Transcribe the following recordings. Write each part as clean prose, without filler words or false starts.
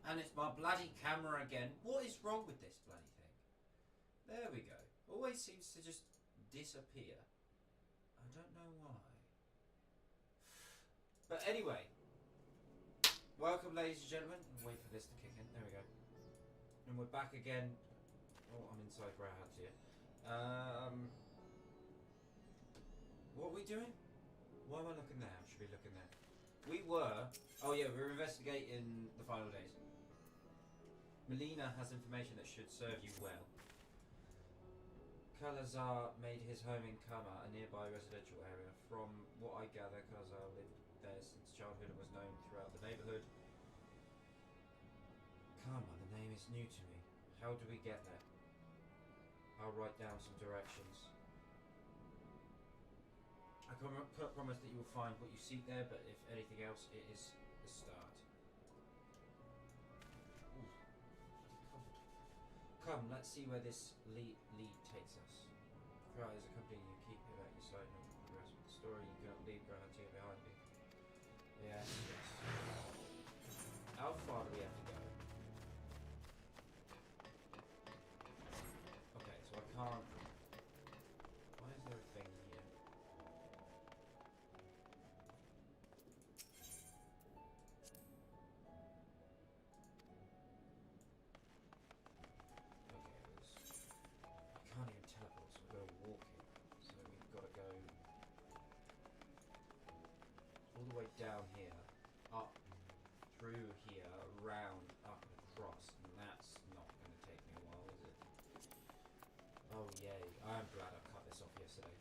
And it's my bloody camera again. What is wrong with this bloody thing? There we go. Always seems to just disappear. I don't know why. But anyway, welcome ladies and gentlemen. I'll wait for this to kick in. There we go. And we're back again. Oh, I'm inside Greyhound here. What are we doing? Why am I looking there? I should be looking there. We were... Oh yeah, we were investigating the final days. Melina has information that should serve you well. Kalazar made his home in Kama, a nearby residential area. From what I gather, Kalazar lived there since childhood and was known throughout the neighbourhood. Kama, the name is new to me. How do we get there? I'll write down some directions. I can't promise that you will find what you seek there, but if anything else, it is a start. Ooh. Come, let's see where this lead takes us. Cry is accompanying you, keep him at your side and progress with the story. You cannot leave Grantia behind me. Yes, yes. How far do we have to go? Okay, so I can't... Why is there a thing here? I can't even teleport, so we're going walking. So we've got to go all the way down here, up, through here, around, up and across, and that's not going to take me a while, is it? Oh yay, I am glad I cut this off yesterday.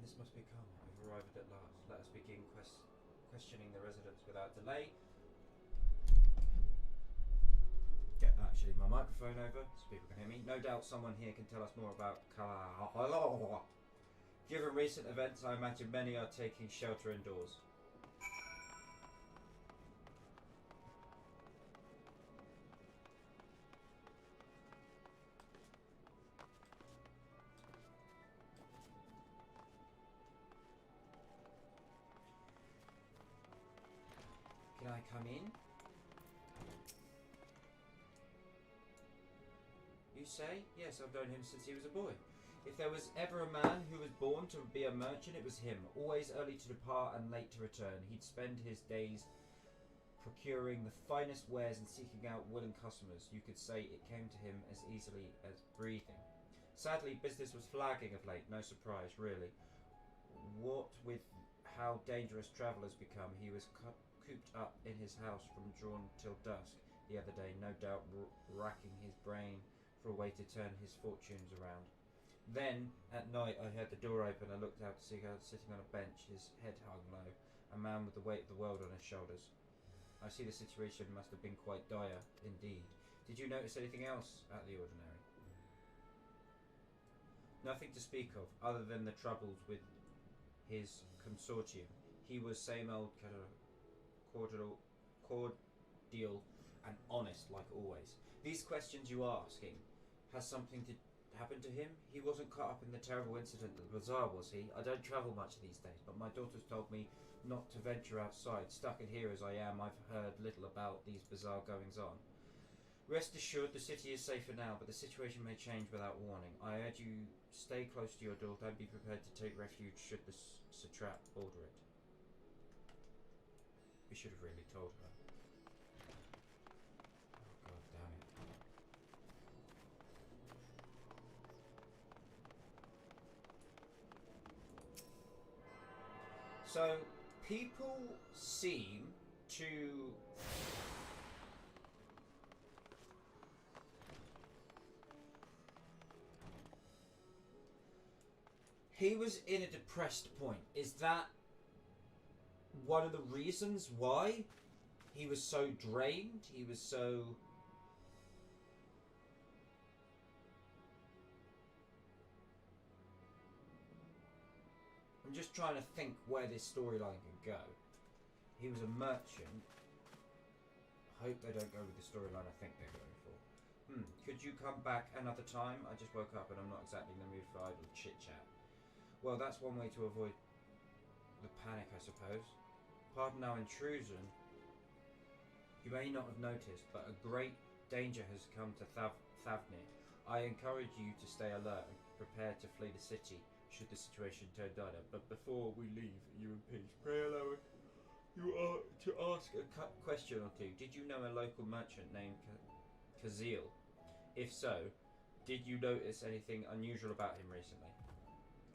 This must be Kama. We've arrived at last. Let us begin questioning the residents without delay. Get actually my microphone over so people can hear me. No doubt someone here can tell us more about Kala. Given recent events, I imagine many are taking shelter indoors. Can I come in? You say? Yes, I've known him since he was a boy. If there was ever a man who was born to be a merchant, it was him. Always early to depart and late to return. He'd spend his days procuring the finest wares and seeking out willing customers. You could say it came to him as easily as breathing. Sadly, business was flagging of late. No surprise, really. What with how dangerous travellers become, he was cooped up in his house from dawn till dusk the other day, no doubt racking his brain for a way to turn his fortunes around. Then, at night, I heard the door open. I looked out to see her sitting on a bench, his head hung low, a man with the weight of the world on his shoulders. I see the situation must have been quite dire, indeed. Did you notice anything else out of the ordinary? Nothing to speak of, other than the troubles with his consortium. He was same old cordial and honest like always. These questions you are asking, has something to happen to him? He wasn't caught up in the terrible incident at the bazaar, was he? I don't travel much these days, but my daughter's told me not to venture outside. Stuck in here as I am, I've heard little about these bizarre goings on. Rest assured, the city is safer now, but the situation may change without warning. I urge you stay close to your daughter and be prepared to take refuge should the satrap order it. We should have really told her. Oh, God damn it. So, people seem to... He was in a depressed point. Is that one of the reasons why he was so drained? He was so... I'm just trying to think where this storyline could go. He was a merchant. I hope they don't go with the storyline I think they're going for. Could you come back another time? I just woke up and I'm not exactly in the mood for idle chit-chat. Well, that's one way to avoid the panic, I suppose. Pardon our intrusion. You may not have noticed, but a great danger has come to Thavnir. I encourage you to stay alert and prepare to flee the city should the situation turn dire. But before we leave you in peace, pray allow you to ask a question or two. Did you know a local merchant named Kazil? If so, did you notice anything unusual about him recently?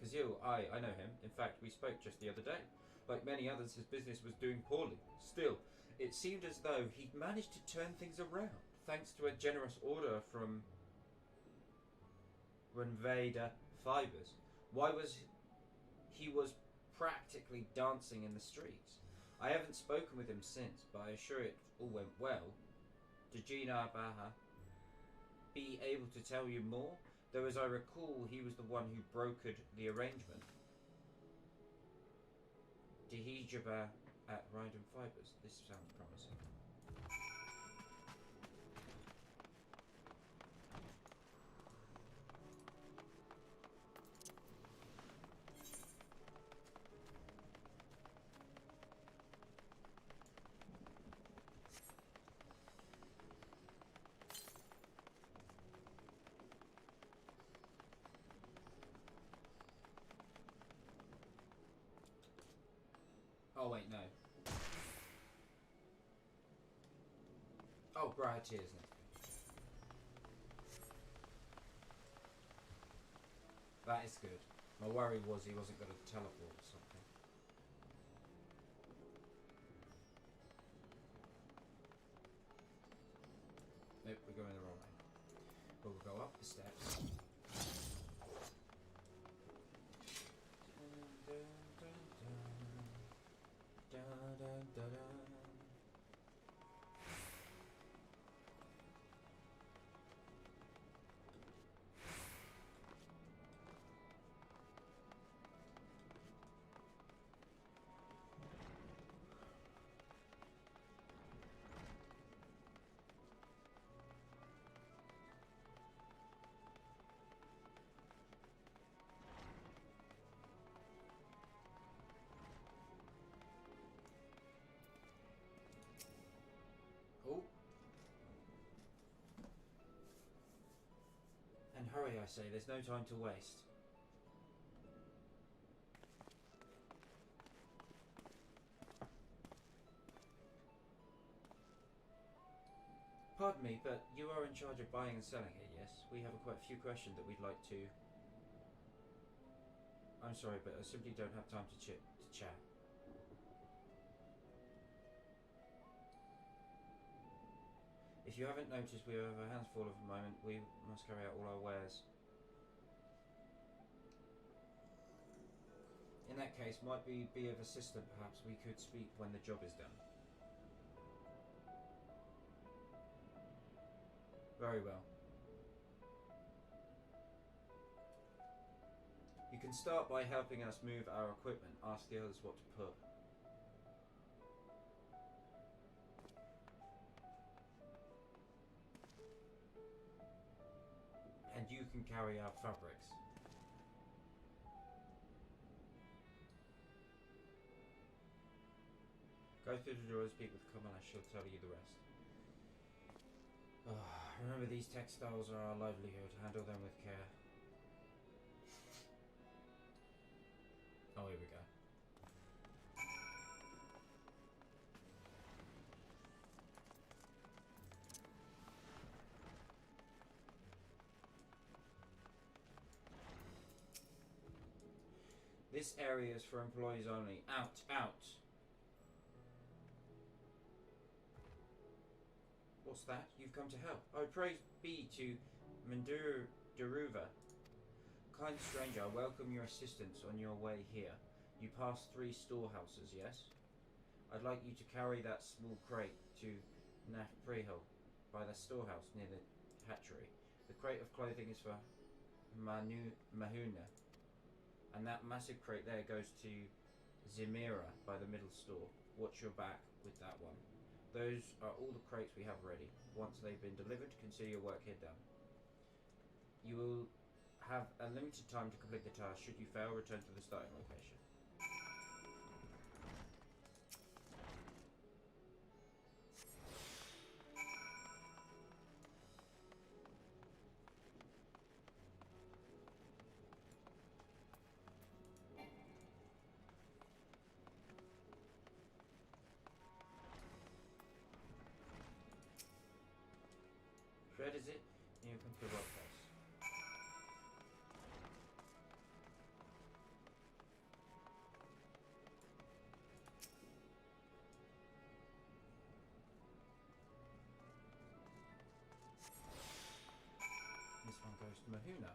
Kazil, I know him. In fact, we spoke just the other day. Like many others, his business was doing poorly. Still, it seemed as though he'd managed to turn things around, thanks to a generous order from Renveda Fibers. Why was he practically dancing in the streets? I haven't spoken with him since, but I assure it all went well. Did Gina Baha be able to tell you more? Though as I recall, he was the one who brokered the arrangement. Dihijaba at Rindon Fibers. This sounds promising. Oh wait, no. Oh, Briar Tears next. That is good. My worry was he wasn't going to teleport or something. Nope, we're going the wrong way. But we'll go up the steps. Oh. And hurry, I say, there's no time to waste. Pardon me, but you are in charge of buying and selling it, yes? We have quite a few questions that we'd like to... I'm sorry, but I simply don't have time to chat. If you haven't noticed, we have our hands full at the moment. We must carry out all our wares. In that case, might we be of assistance? Perhaps we could speak when the job is done. Very well. You can start by helping us move our equipment. Ask the others what to put. And you can carry our fabrics. Go through the door and speak with Kamala. She'll tell you the rest. Remember, these textiles are our livelihood. Handle them with care. Oh, here we go. This area is for employees only. Out, out. What's that? You've come to help. Oh, praise be to Daruva. Kind stranger, I welcome your assistance on your way here. You passed 3 storehouses, yes? I'd like you to carry that small crate to Nafpreho by the storehouse near the hatchery. The crate of clothing is for Mahuna. And that massive crate there goes to Zemira by the middle store. Watch your back with that one. Those are all the crates we have ready. Once they've been delivered, consider your work here done. You will have a limited time to complete the task. Should you fail, return to the starting location. Fred, is it? You come to the right place. This one goes to Mahuna.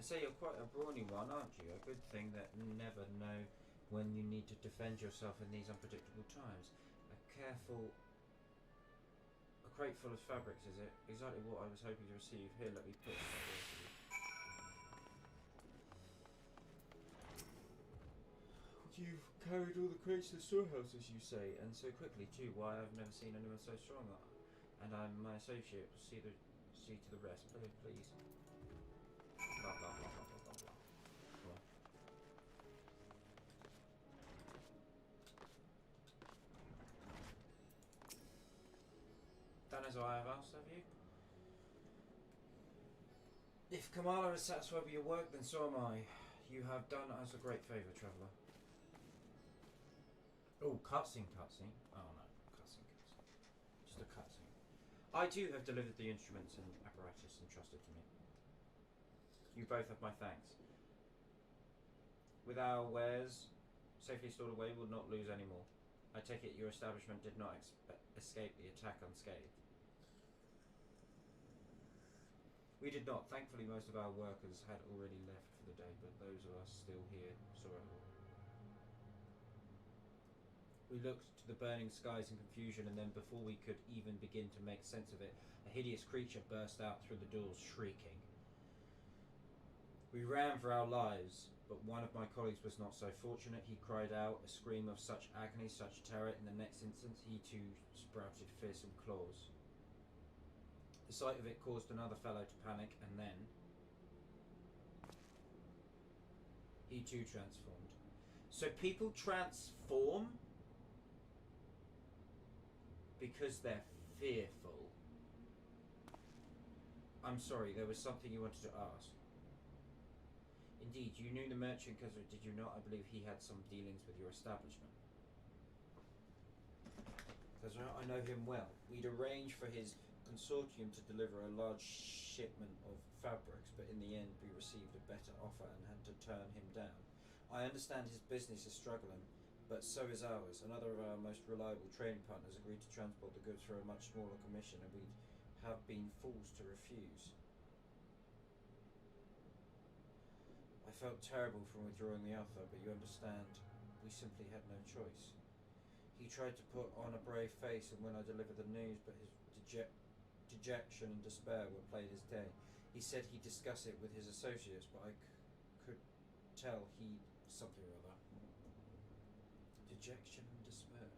I say you're quite a brawny one, aren't you? A good thing that you never know when you need to defend yourself in these unpredictable times. A crate full of fabrics, is it? Exactly what I was hoping to receive. Here, let me put that away for you. You've carried all the crates to the storehouse, as you say, and so quickly too. Why, I've never seen anyone so strong. And I'm my associate. Will see to the rest. Please. Blah, blah, blah, blah, blah, blah, blah. Come on. Done as I have asked of you. If Kamala is satisfied with your work, then so am I. You have done us a great favour, traveller. Oh, cutscene. Oh no, cutscene. Just a cutscene. I too have delivered the instruments and apparatus entrusted to me. You both have my thanks. With our wares safely stored away, we'll not lose any more. I take it your establishment did not escape the attack unscathed. We did not. Thankfully, most of our workers had already left for the day, but those of us still here saw it all. We looked to the burning skies in confusion, and then before we could even begin to make sense of it, a hideous creature burst out through the doors, shrieking. We ran for our lives, but one of my colleagues was not so fortunate. He cried out, a scream of such agony, such terror. In the next instant, he too sprouted fearsome claws. The sight of it caused another fellow to panic, and then he too transformed. So people transform because they're fearful. I'm sorry, there was something you wanted to ask. Indeed, you knew the merchant, did you not? I believe he had some dealings with your establishment. Because I know him well. We'd arranged for his consortium to deliver a large shipment of fabrics, but in the end we received a better offer and had to turn him down. I understand his business is struggling, but so is ours. Another of our most reliable trading partners agreed to transport the goods for a much smaller commission, and we'd have been fools to refuse. felt terrible from withdrawing the offer, but you understand, we simply had no choice. He tried to put on a brave face and when I delivered the news, but his dejection and despair were plain as day. He said he'd discuss it with his associates, but I could tell he something or other. Dejection and despair.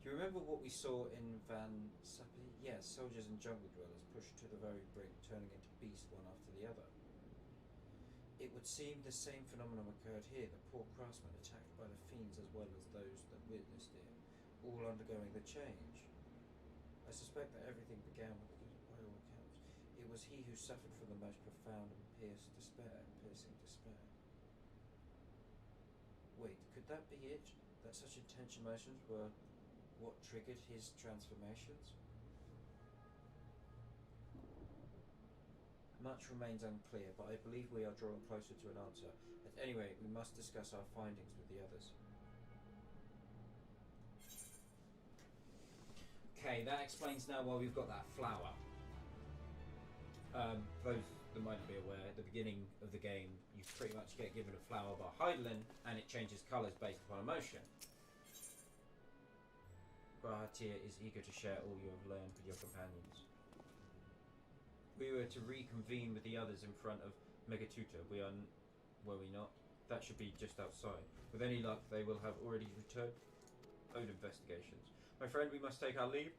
Do you remember what we saw in Van Sapi? Yes, soldiers and jungle dwellers pushed to the very brink, turning into beasts one after the other. It would seem the same phenomenon occurred here, the poor craftsmen attacked by the fiends as well as those that witnessed it, all undergoing the change. I suspect that everything began with, by all accounts, it was he who suffered from the most profound and piercing despair. Wait, could that be it? That such intense emotions were what triggered his transformations? Much remains unclear, but I believe we are drawing closer to an answer. At any rate, we must discuss our findings with the others. Okay, that explains now why we've got that flower. For those that might not be aware, at the beginning of the game, you pretty much get given a flower by Heidelin, and it changes colours based upon emotion. Bahatir is eager to share all you have learned with your companions. We were to reconvene with the others in front of Megatuta. Were we not? That should be just outside. With any luck, they will have already returned own investigations. My friend, we must take our leave.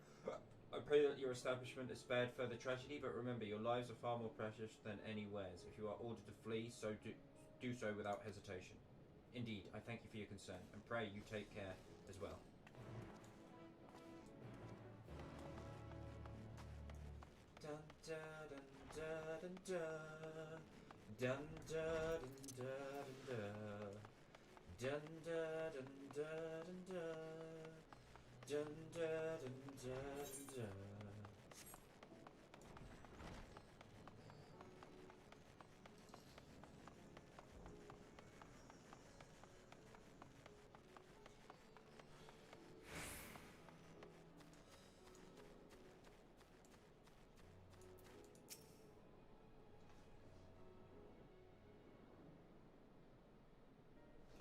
I pray that your establishment is spared further tragedy, but remember, your lives are far more precious than any wares. If you are ordered to flee, so do so without hesitation. Indeed, I thank you for your concern, and pray you take care as well. Dun dun dun dun dun dun dun dun dun dun dun dun.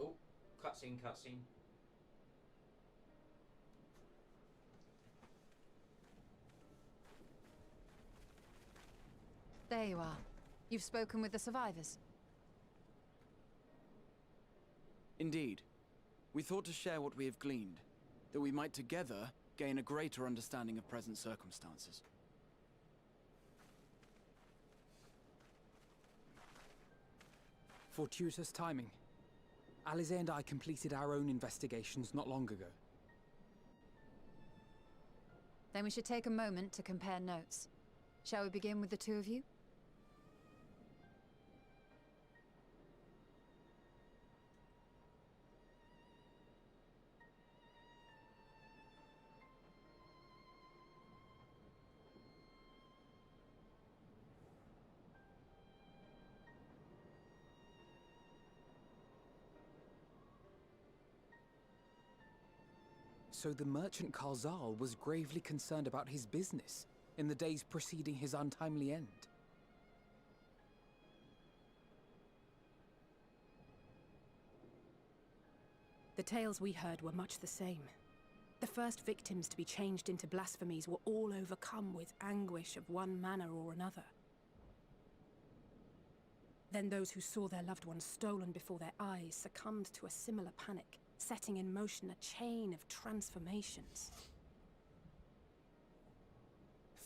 Oh, cutscene. There you are. You've spoken with the survivors. Indeed. We thought to share what we have gleaned, that we might together gain a greater understanding of present circumstances. Fortuitous timing. Alize and I completed our own investigations not long ago. Then we should take a moment to compare notes. Shall we begin with the two of you? So the merchant Karzal was gravely concerned about his business in the days preceding his untimely end. The tales we heard were much the same. The first victims to be changed into blasphemies were all overcome with anguish of one manner or another. Then those who saw their loved ones stolen before their eyes succumbed to a similar panic, setting in motion a chain of transformations.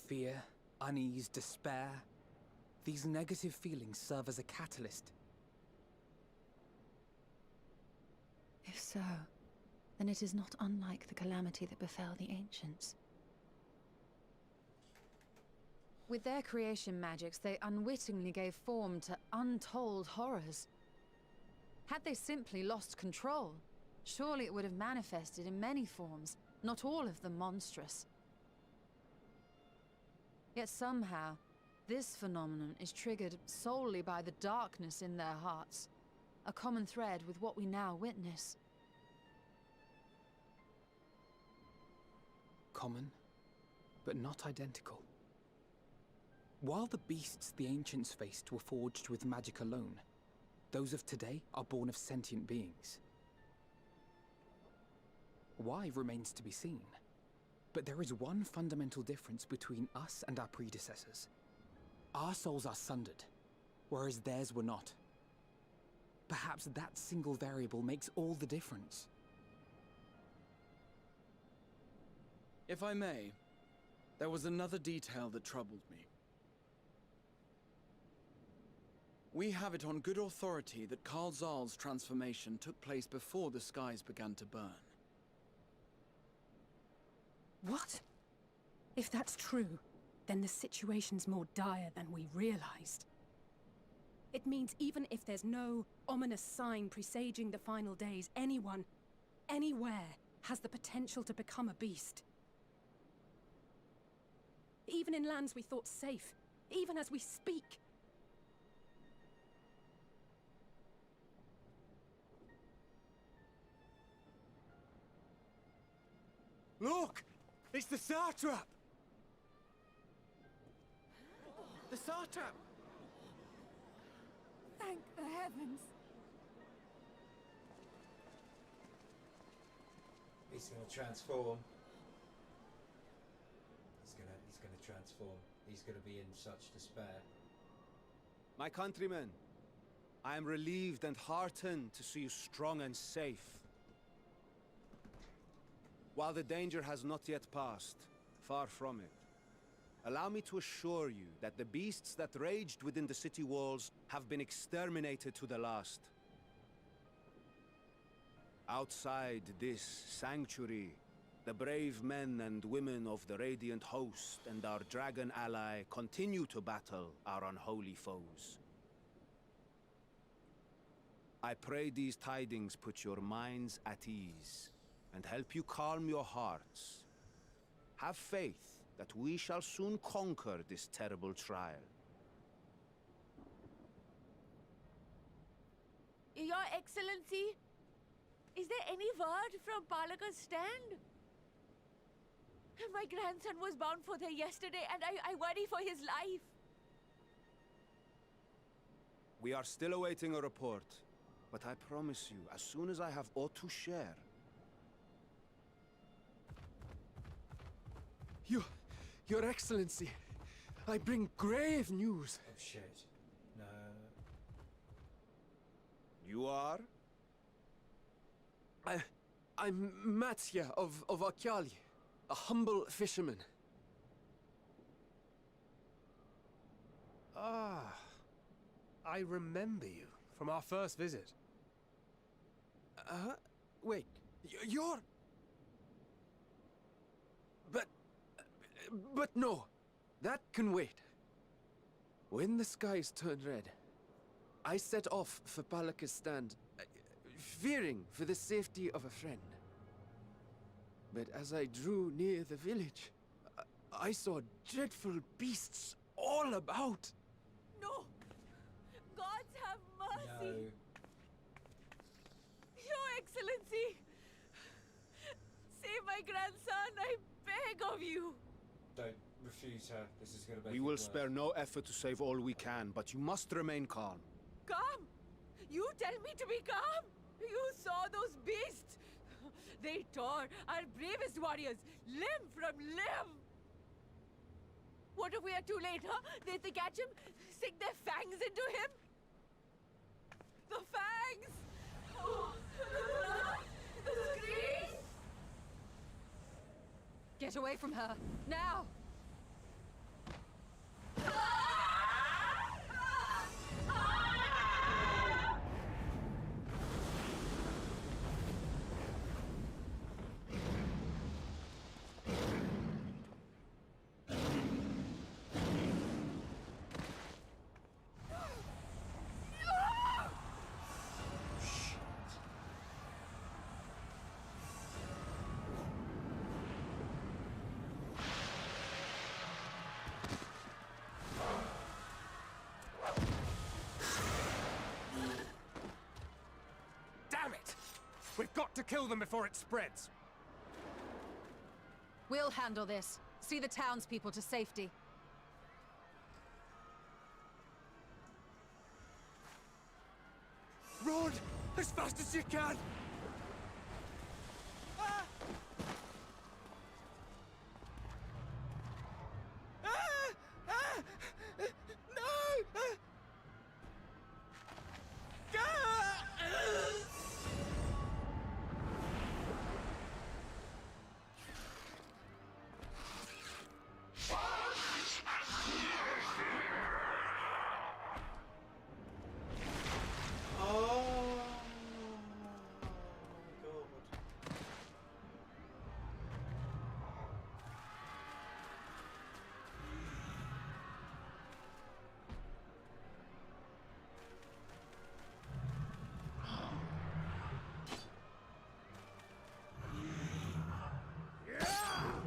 Fear, unease, despair. These negative feelings serve as a catalyst. If so, then it is not unlike the calamity that befell the ancients. With their creation magics, they unwittingly gave form to untold horrors. Had they simply lost control, surely it would have manifested in many forms, not all of them monstrous. Yet somehow, this phenomenon is triggered solely by the darkness in their hearts, a common thread with what we now witness. Common, but not identical. While the beasts the ancients faced were forged with magic alone, those of today are born of sentient beings. Why remains to be seen. But there is one fundamental difference between us and our predecessors. Our souls are sundered, whereas theirs were not. Perhaps that single variable makes all the difference. If I may, there was another detail that troubled me. We have it on good authority that Karl Zahl's transformation took place before the skies began to burn. What? If that's true, then the situation's more dire than we realized. It means even if there's no ominous sign presaging the final days, anyone, anywhere, has the potential to become a beast. Even in lands we thought safe, even as we speak. Look! It's the satrap! The satrap! Thank the heavens. He's gonna transform. He's gonna transform. He's gonna be in such despair. My countrymen, I am relieved and heartened to see you strong and safe. While the danger has not yet passed, far from it, allow me to assure you that the beasts that raged within the city walls have been exterminated to the last. Outside this sanctuary, the brave men and women of the Radiant Host and our dragon ally continue to battle our unholy foes. I pray these tidings put your minds at ease and help you calm your hearts. Have faith that we shall soon conquer this terrible trial. Your Excellency, is there any word from Palaka's stand? My grandson was bound for there yesterday, and I worry for his life. We are still awaiting a report, but I promise you, as soon as I have aught to share... Your Excellency, I bring grave news. Oh shit. No. You are? I'm Matya of Akyali, a humble fisherman. Ah, I remember you from our first visit. Wait, you're... But no, that can wait. When the skies turned red, I set off for Palaka's stand, fearing for the safety of a friend. But as I drew near the village, I saw dreadful beasts all about. No! Gods have mercy! No. Your Excellency! Save my grandson, I beg of you! Don't refuse her. This is gonna make We it will worse. spare no effort to save all we can, but you must remain calm. Calm! You tell me to be calm! You saw those beasts! They tore our bravest warriors, limb from limb! What if we are too late, huh? They catch him, sink their fangs into him? The fangs! Oh, the screams! Get away from her, now! Damn it! We've got to kill them before it spreads. We'll handle this. See the townspeople to safety. As fast as you can! Ah! Ah! Ah! No! Ah! Ah!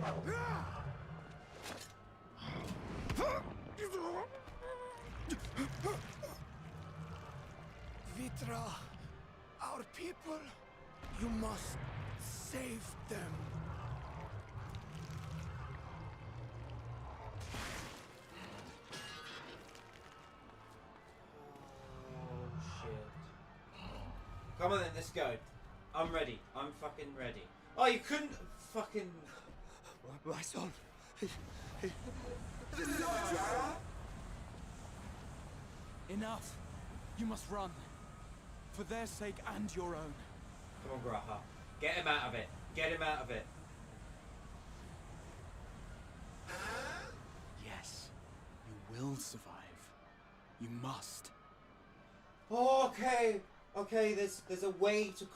Oh god. Vitra, our people, you must save them. Oh shit. Come on then, let's go. I'm ready. I'm fucking ready. Oh, you couldn't fucking... My son. Enough! You must run. For their sake and your own. Come on, Graha. Get him out of it. Get him out of it. Yes, you will survive. You must. Okay. Okay, there's a way to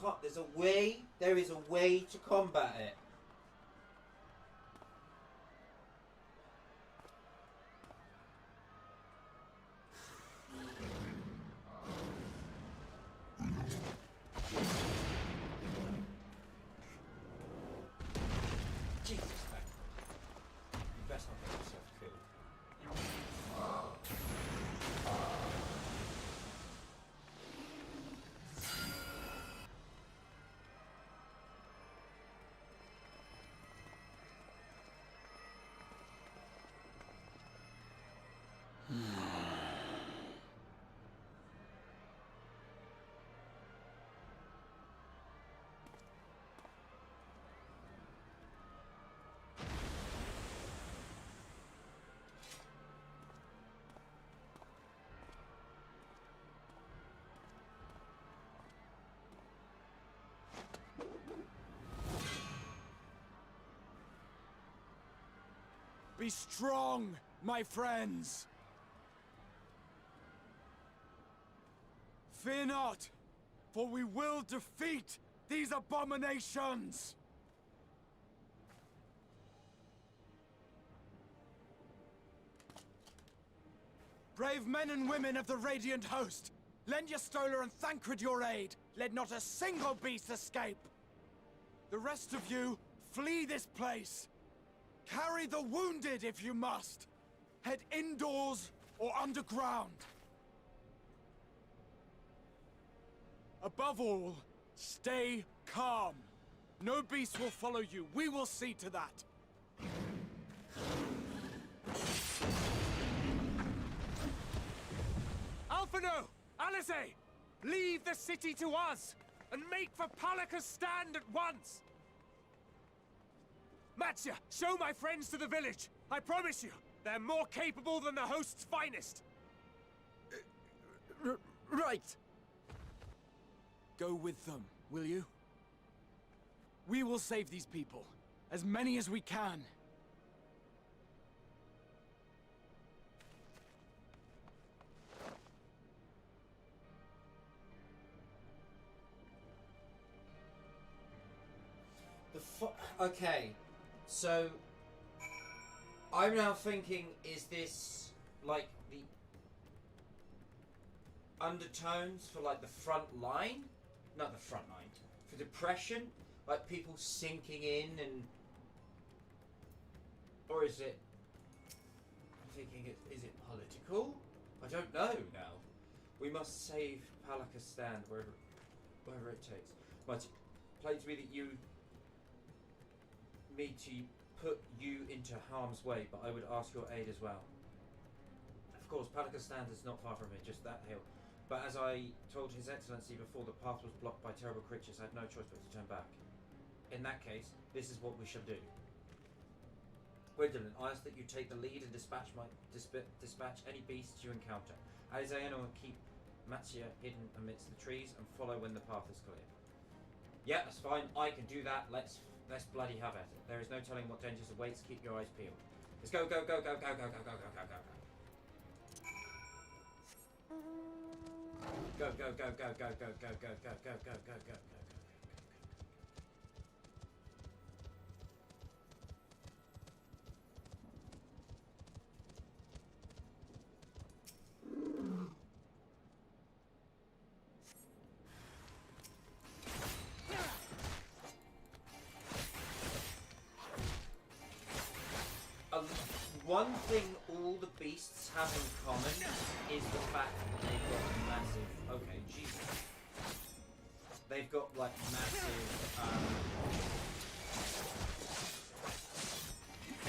there is a way to combat it. Jesus, you best not get yourself killed. Be strong, my friends! Fear not, for we will defeat these abominations! Brave men and women of the Radiant Host, lend your Stola and Thancred your aid. Let not a single beast escape. The rest of you, flee this place. Carry the wounded if you must. Head indoors or underground. Above all, stay calm. No beast will follow you. We will see to that. Alphino! Alice! Leave the city to us, and make for Palaka's stand at once! Matsya, show my friends to the village. I promise you, they're more capable than the host's finest. Right. Go with them, will you? We will save these people. As many as we can. Okay, so I'm now thinking, is this like the undertones for like the front line? Not the front line, for depression? Like people sinking in and... Or is it... I'm thinking, is it political? I don't know now. We must save Palaka's stand wherever it takes. But plain to me that you... me to put you into harm's way, but I would ask your aid as well. Of course, Palaka's stand is not far from here, just that hill. But as I told His Excellency before, the path was blocked by terrible creatures. I had no choice but to turn back. In that case, this is what we shall do. Gwendolyn, I ask that you take the lead and dispatch any beasts you encounter. Alexander will keep Mattia hidden amidst the trees and follow when the path is clear. Yeah, that's fine. I can do that. Let's bloody have at it. There is no telling what dangers awaits. Keep your eyes peeled. Let's go, go, go, go, go, go, go, go, go, go, go, go. Go, go, go, go, go, go, go, go, go, go, go, go, go, go. One thing all the beasts have in common is the fact that they've got massive... Okay, Jesus. They've got, like, massive...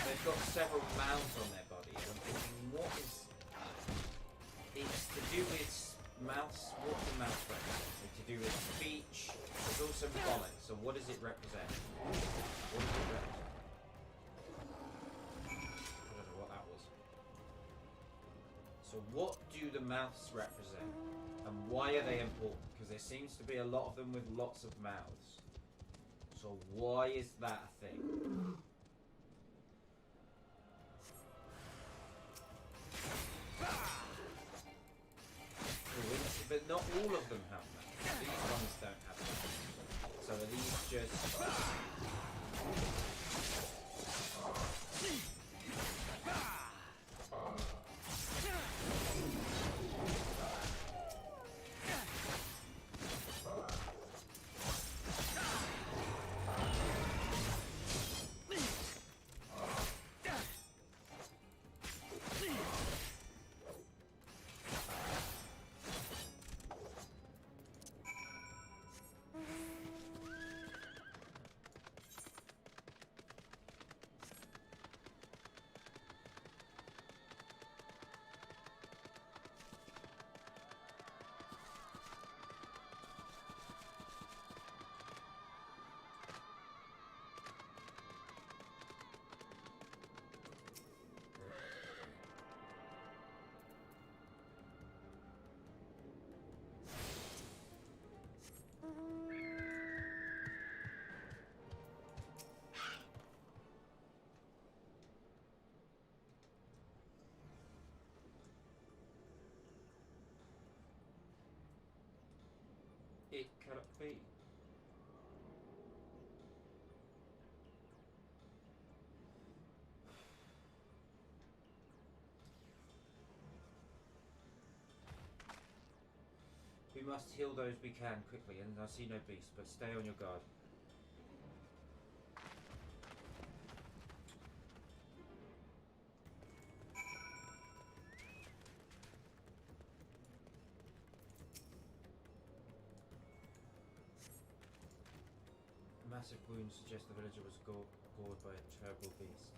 they've got several mouths on their body. And I'm thinking, what is... It's to do with mouths... What's the mouth represent? It's to do with speech. There's also vomit. So what does it represent? What does it represent? So what do the mouths represent? And why are they important? Because there seems to be a lot of them with lots of mouths. So why is that a thing? But not all of them have mouths. These ones don't have mouths. So are these just... It cannot be. We must heal those we can quickly, and I see no beast, but stay on your guard. Massive wounds suggest the villager was gored by a terrible beast.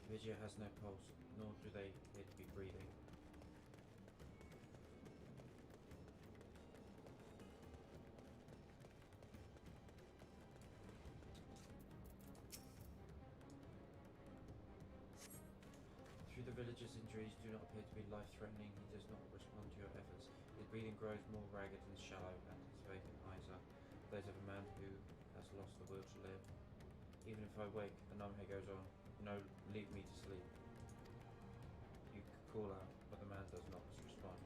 The villager has no pulse, nor do they appear to be breathing. Through the villager's injuries do not appear to be life-threatening. He does not respond to your efforts. His breathing grows more ragged and shallow, and his vacant eyes are those of a man who has lost the will to live. Even if I wake, the numbing goes on. No, leave me to sleep. You call out, but the man does not respond.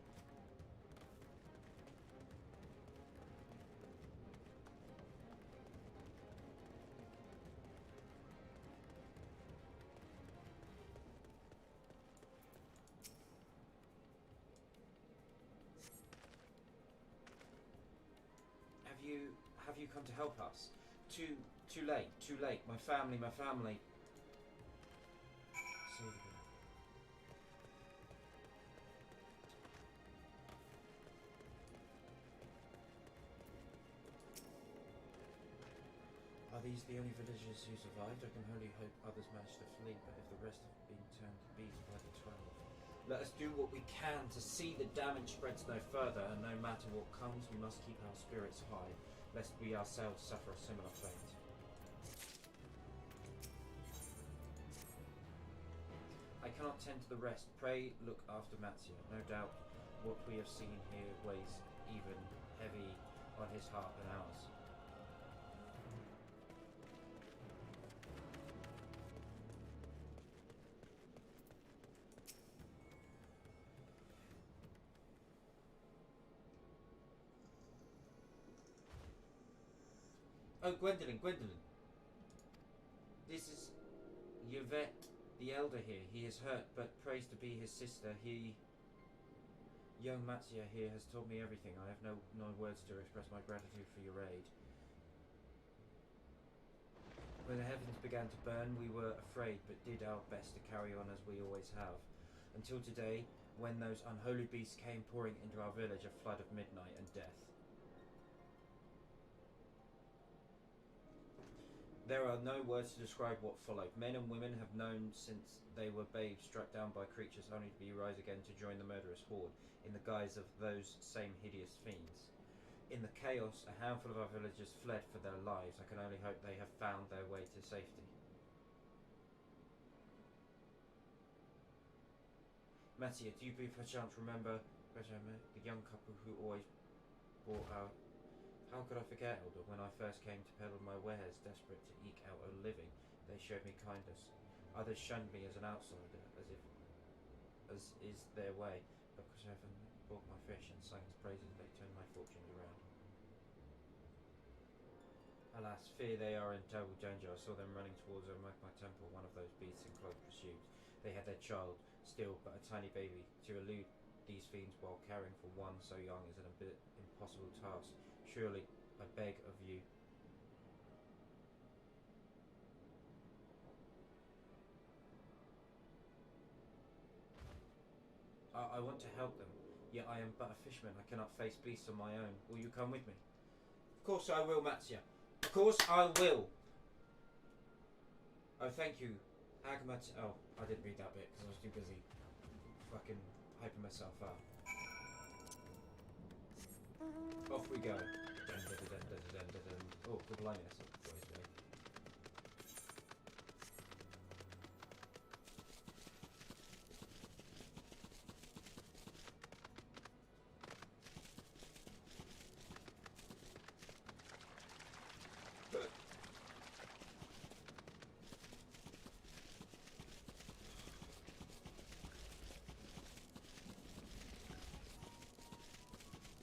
Have you come to help us? Too late, too late. My family, my family. Save them. Are these the only villagers who survived? I can only hope others managed to flee, but if the rest have been turned to beasts by the 12, Let us do what we can to see the damage spreads no further, and no matter what comes, we must keep our spirits high, lest we ourselves suffer a similar fate. I cannot tend to the rest. Pray look after Matzia. No doubt what we have seen here weighs even heavy on his heart than ours. Oh, Gwendolyn. This is Yvette, the elder here. He is hurt, but prays to be his sister. Young Matzia here has told me everything. I have no words to express my gratitude for your aid. When the heavens began to burn, we were afraid, but did our best to carry on as we always have. Until today, when those unholy beasts came pouring into our village, a flood of midnight and death. There are no words to describe what followed. Men and women have known since they were babes struck down by creatures only to be rise again to join the murderous horde in the guise of those same hideous fiends. In the chaos, a handful of our villagers fled for their lives. I can only hope they have found their way to safety. Matzia, do you perchance remember the young couple who always brought out? How could I forget, Elder? When I first came to peddle my wares, desperate to eke out a living, they showed me kindness. Others shunned me as an outsider, as is their way. But because I haven't bought my fish and sung his praises, they turned my fortunes around. Alas, fear they are in terrible danger. I saw them running towards my temple, one of those beasts in close pursuit. They had their child, still but a tiny baby. To elude these fiends while caring for one so young is an impossible task. Surely, I beg of you. I want to help them, yet I am but a fisherman. I cannot face beasts on my own. Will you come with me? Of course I will, Matzia. Of course I will. Oh, thank you. Agamat. Oh, I didn't read that bit because I was too busy fucking hyping myself up. Off we go. Dun, dun, dun, dun, dun, dun, dun. Oh, good line, yes.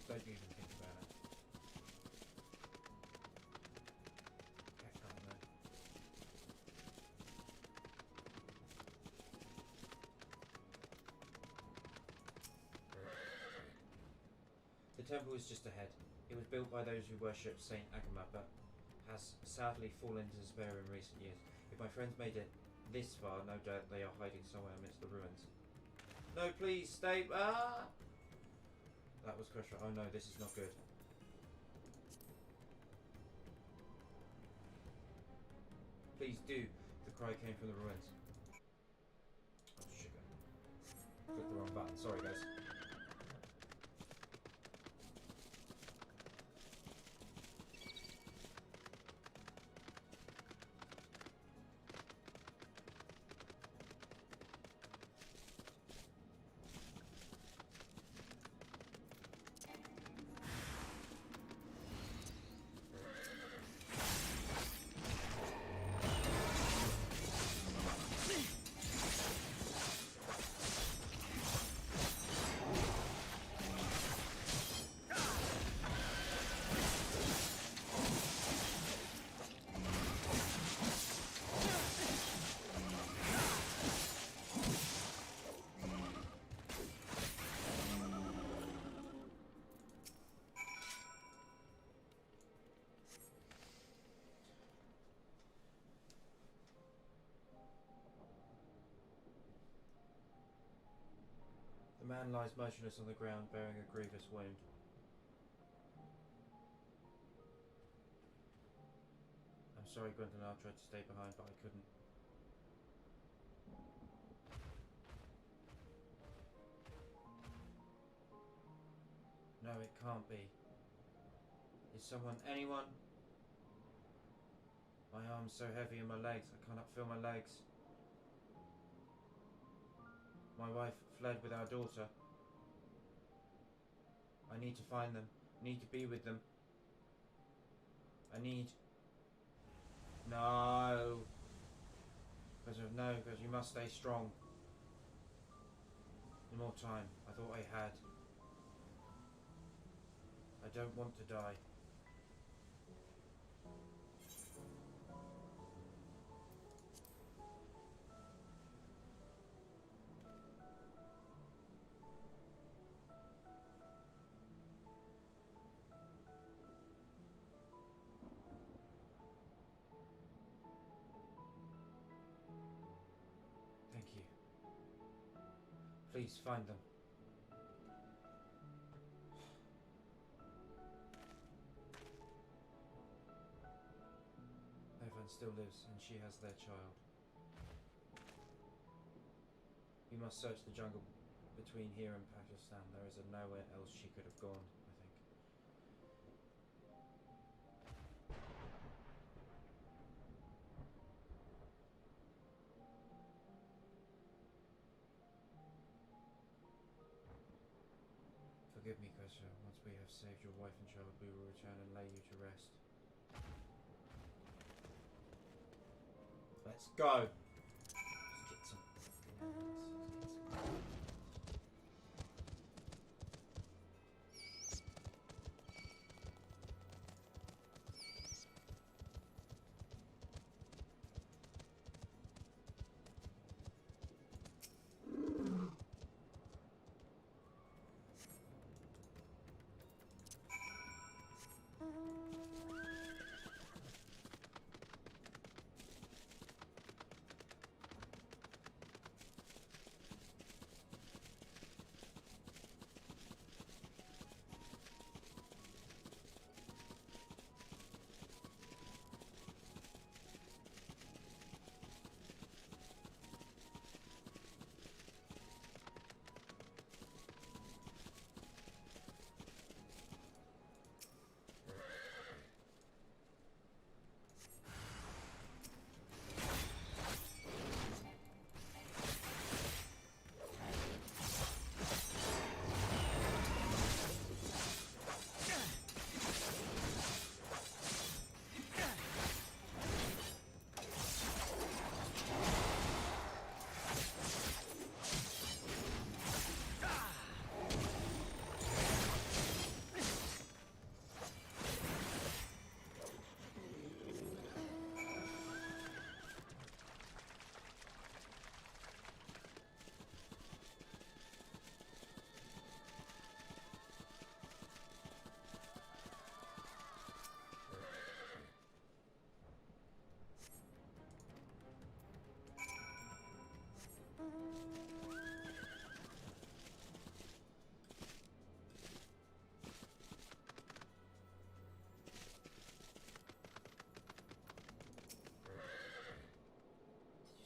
Don't even think about it. The temple is just ahead. It was built by those who worship Saint Agamat, but has sadly fallen into despair in recent years. If my friends made it this far, no doubt they are hiding somewhere amidst the ruins. No, please, stay. Ah! That was Crusher. Oh no, this is not good. Please do. The cry came from the ruins. Oh, sugar. Clicked the wrong button. Sorry, guys. The man lies motionless on the ground, bearing a grievous wound. I'm sorry, Gwendolyn, I tried to stay behind, but I couldn't. No, it can't be. Is someone, anyone? My arm's so heavy in my legs, I cannot feel my legs. My wife fled with our daughter. I need to find them. I need to be with them. I need... No. Because you must stay strong. No more time. I thought I had. I don't want to die. Thank you. Please find them. Evan still lives, and she has their child. We must search the jungle between here and Pakistan. There is nowhere else she could have gone, I think. Forgive me, Kesha. Once we have saved your wife and child, we will return and lay you to rest. Let's go. Let's get some.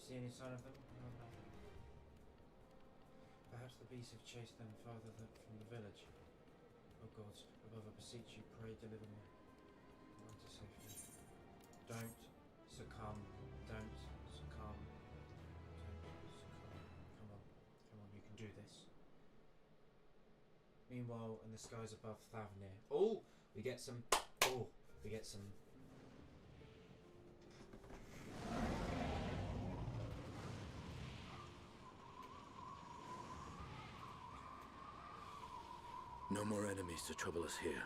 See any sign of them? No, nothing. Perhaps the beasts have chased them farther from the village. Oh gods, above I beseech you, pray deliver me. Run to safety. Don't succumb. Don't succumb. Don't succumb. Come on. Come on, you can do this. Meanwhile, in the skies above Thavnir. Oh! We get some... Oh! We get some... No more enemies to trouble us here.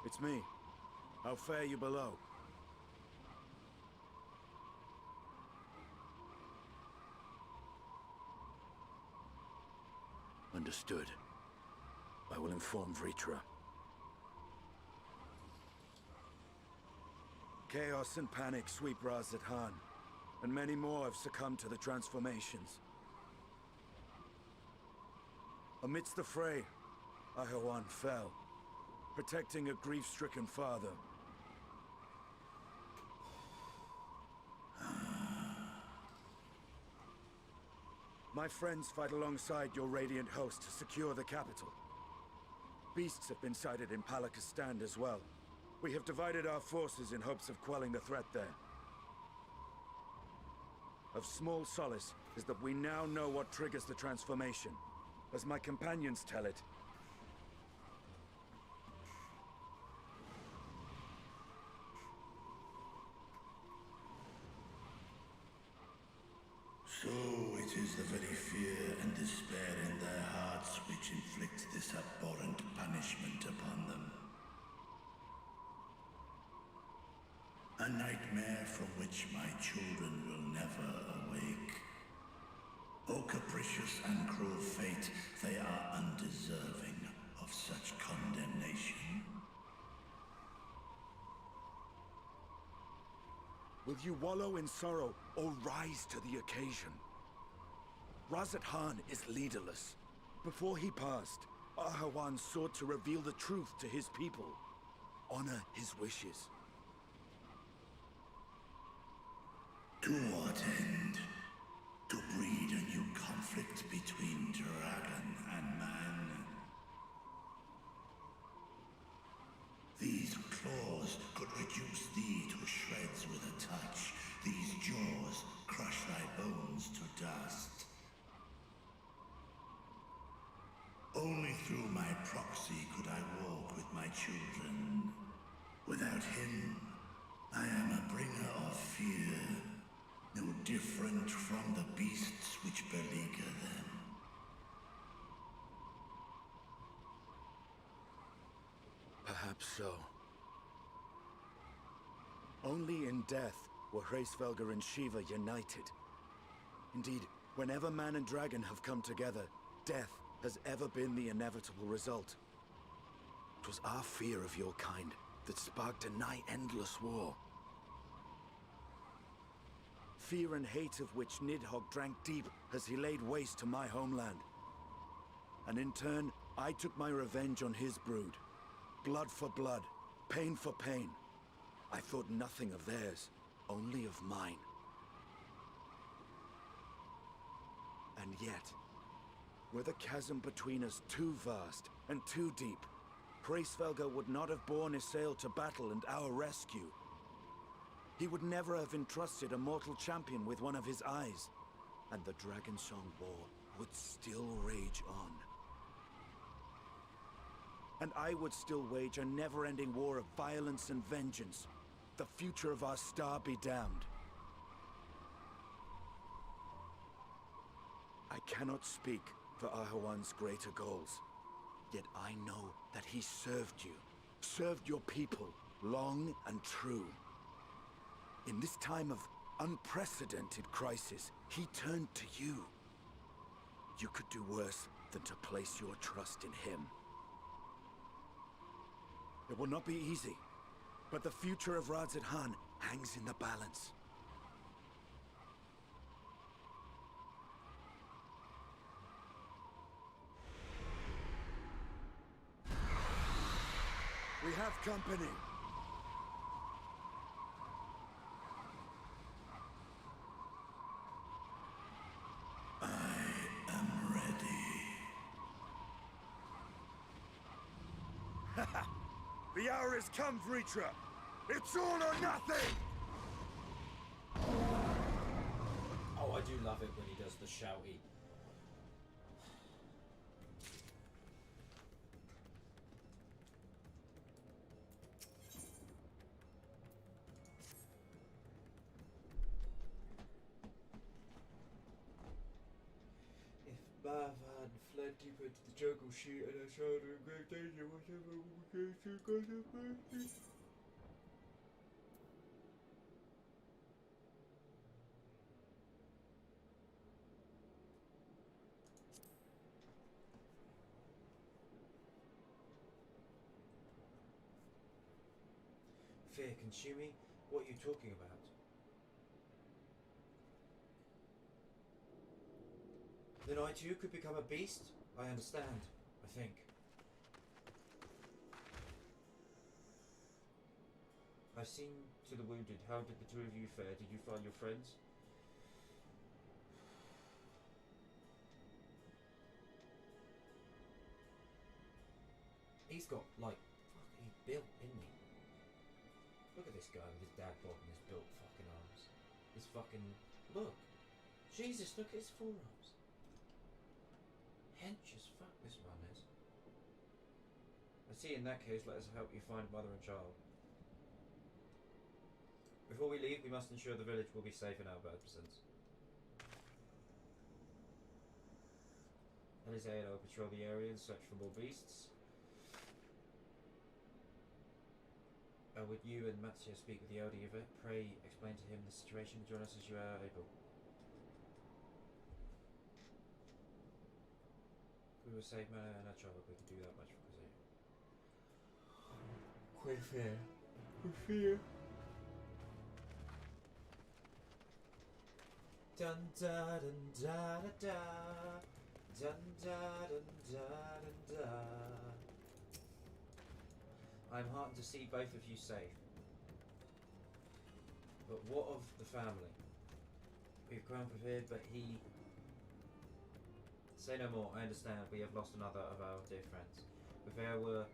It's me. How fare you below? Understood. I will inform Vritra. Chaos and panic sweep Raz Khan, and many more have succumbed to the transformations. Amidst the fray, Ahawan fell, protecting a grief-stricken father. My friends fight alongside your Radiant host to secure the capital. Beasts have been sighted in Palakistan as well. We have divided our forces in hopes of quelling the threat there. Of small solace is that we now know what triggers the transformation. As my companions tell it, So it is the very fear and despair in their hearts which inflict this abhorrent punishment upon them. A nightmare from which my children will never awake. O capricious and cruel fate, they are undeserving of such condemnation. will you wallow in sorrow or rise to the occasion? Razat Khan is leaderless. Before he passed, Ahawan sought to reveal the truth to his people, honor his wishes. To what end? To breed a new conflict between dragon and man? These claws could reduce thee to shreds with a touch. These jaws crush thy bones to dust. Only through my proxy could I walk with my children. Without him, I am a bringer of fear, no different from the beasts which beleaguer them. Perhaps so. Only in death were Hraesvelgr and Shiva united. Indeed, whenever man and dragon have come together, death has ever been the inevitable result. It was our fear of your kind that sparked a nigh-endless war. Fear and hate of which Nidhogg drank deep as he laid waste to my homeland. And in turn, I took my revenge on his brood. Blood for blood, pain for pain. I thought nothing of theirs, only of mine. And yet, were the chasm between us too vast and too deep, Hraesvelgr would not have borne Isael to battle and our rescue. He would never have entrusted a mortal champion with one of his eyes, and the Dragonsong War would still rage on. And I would still wage a never-ending war of violence and vengeance. The future of our star be damned. I cannot speak for Ahawan's greater goals. Yet I know that he served you, served your people, long and true. In this time of unprecedented crisis, he turned to you. You could do worse than to place your trust in him. It will not be easy, but the future of Razat Khan hangs in the balance. We have company. I am ready. The hour has come, Vritra! It's all or nothing! Oh, I do love it when he does the shouty. If Marvan fled deeper into the jungle, she and her child are in great danger. Whatever we can do, God have mercy. Fear consuming? What are you talking about? Then I too could become a beast? I understand, I think. I've seen to the wounded. How did the two of you fare? Did you find your friends? He's got, like, fucking built, isn't he? Look at this guy with his dad bod and his built fucking arms. His fucking... Look. Jesus, look at his forearms. Hench as fuck this one is. I see, in that case, let us help you find mother and child. Before we leave, we must ensure the village will be safe in our absence. Alice and I will patrol the area and search for more beasts. Would you and Matsuya speak with the elder Yvette? Pray explain to him the situation and join us as you are able. We will save Mana and our child. We can do that much for Kazoo. Quite fair. With fear. Dun da dun da da da. Dun da dun da dun da. I am heartened to see both of you safe. But what of the family? We've grown prepared, but he... Say no more, I understand. We have lost another of our dear friends. If there were...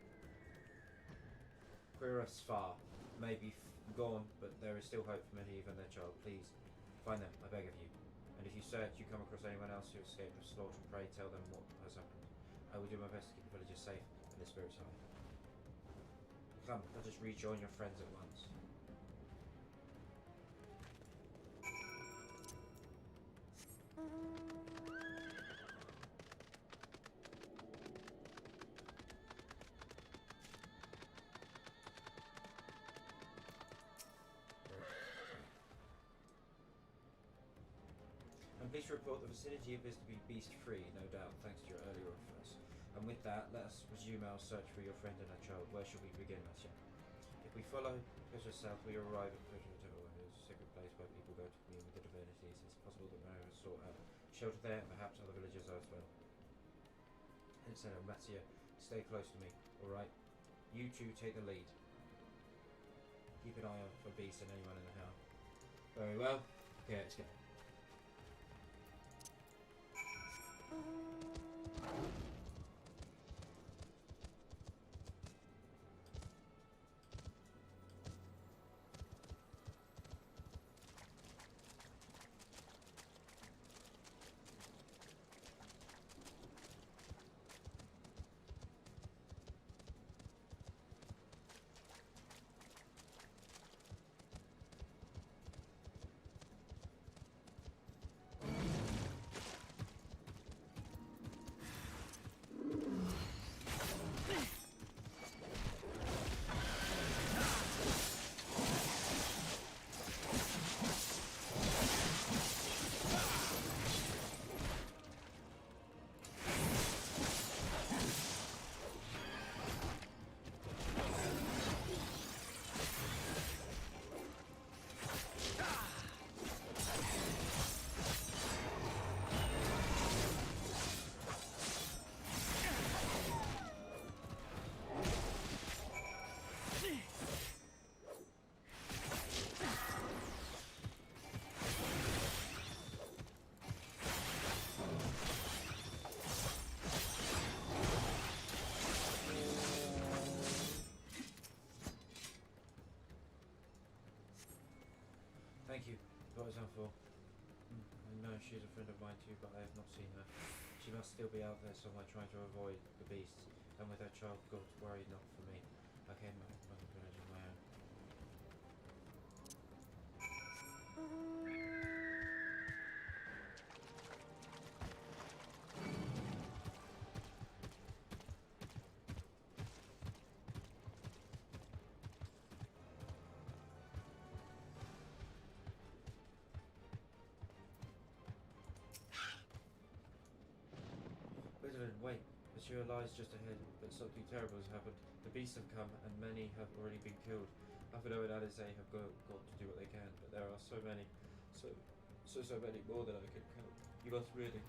FFXIV may be gone, but there is still hope for Medivh and their child. Please, find them, I beg of you. And if you search, you come across anyone else who escaped the slaughter, pray tell them what has happened. I will do my best to keep the villagers safe and their spirits high. Come, let us rejoin your friends at once. I'm pleased to report the vicinity appears to be beast-free, no doubt, thanks to your earlier offers. And with that, let us resume our search for your friend and her child. Where shall we begin, Monsieur? If we follow Pleasure South, we arrive at Pleasure Temple, a sacred place where people go to commune with the divinities. It's possible that Mary has sought out shelter there, and perhaps other villages as well. And so, Mattia, stay close to me, alright? You two take the lead. Keep an eye out for beasts and anyone in the house. Very well. Okay, let's go. Thank you. What was that for? I know she's a friend of mine too, but I have not seen her. She must still be out there somewhere trying to avoid the beasts. And with her child, God, worry not for me. I came back from the village on my own. Wait, Monsieur lies just ahead, but something terrible has happened. The beasts have come, and many have already been killed. Alfredo and Alice have got to do what they can, but there are so many, so many more than I can count. You must really.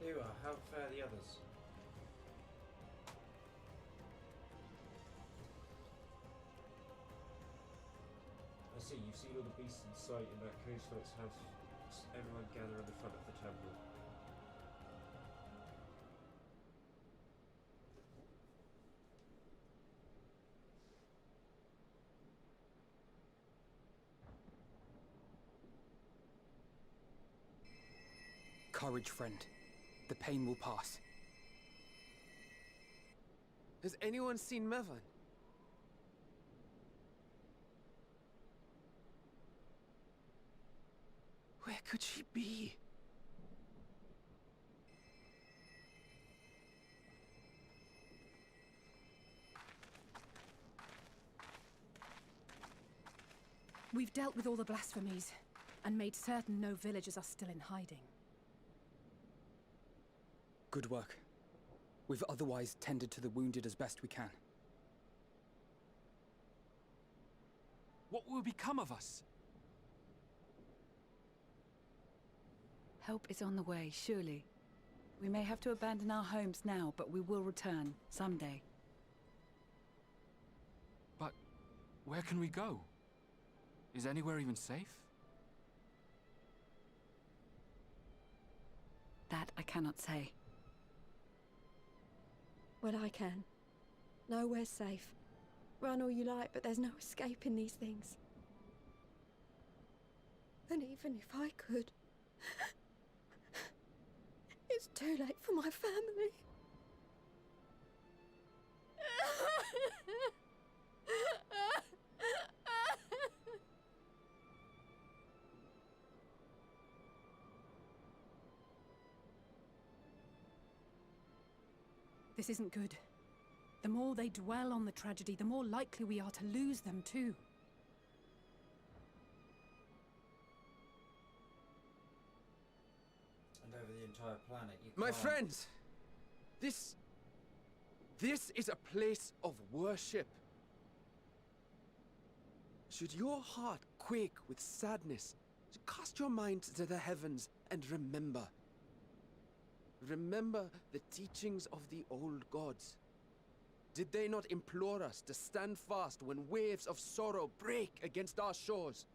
Here we are. How fare the others? I see, you've seen all the beasts in sight in that coastwise house. Everyone gather in the front of the temple. Courage, friend. The pain will pass. Has anyone seen Mevan? Where could she be? We've dealt with all the blasphemies, and made certain no villagers are still in hiding. Good work. We've otherwise tended to the wounded as best we can. What will become of us? Help is on the way, surely. We may have to abandon our homes now, but we will return, someday. But where can we go? Is anywhere even safe? That I cannot say. Well, I can. Nowhere's safe. Run all you like, but there's no escaping these things. And even if I could, it's too late for my family. This isn't good. The more they dwell on the tragedy, the more likely we are to lose them too. And over the entire planet, you My can't... friends! This is a place of worship. Should your heart quake with sadness, cast your mind to the heavens and remember. Remember the teachings of the old gods. Did they not implore us to stand fast when waves of sorrow break against our shores?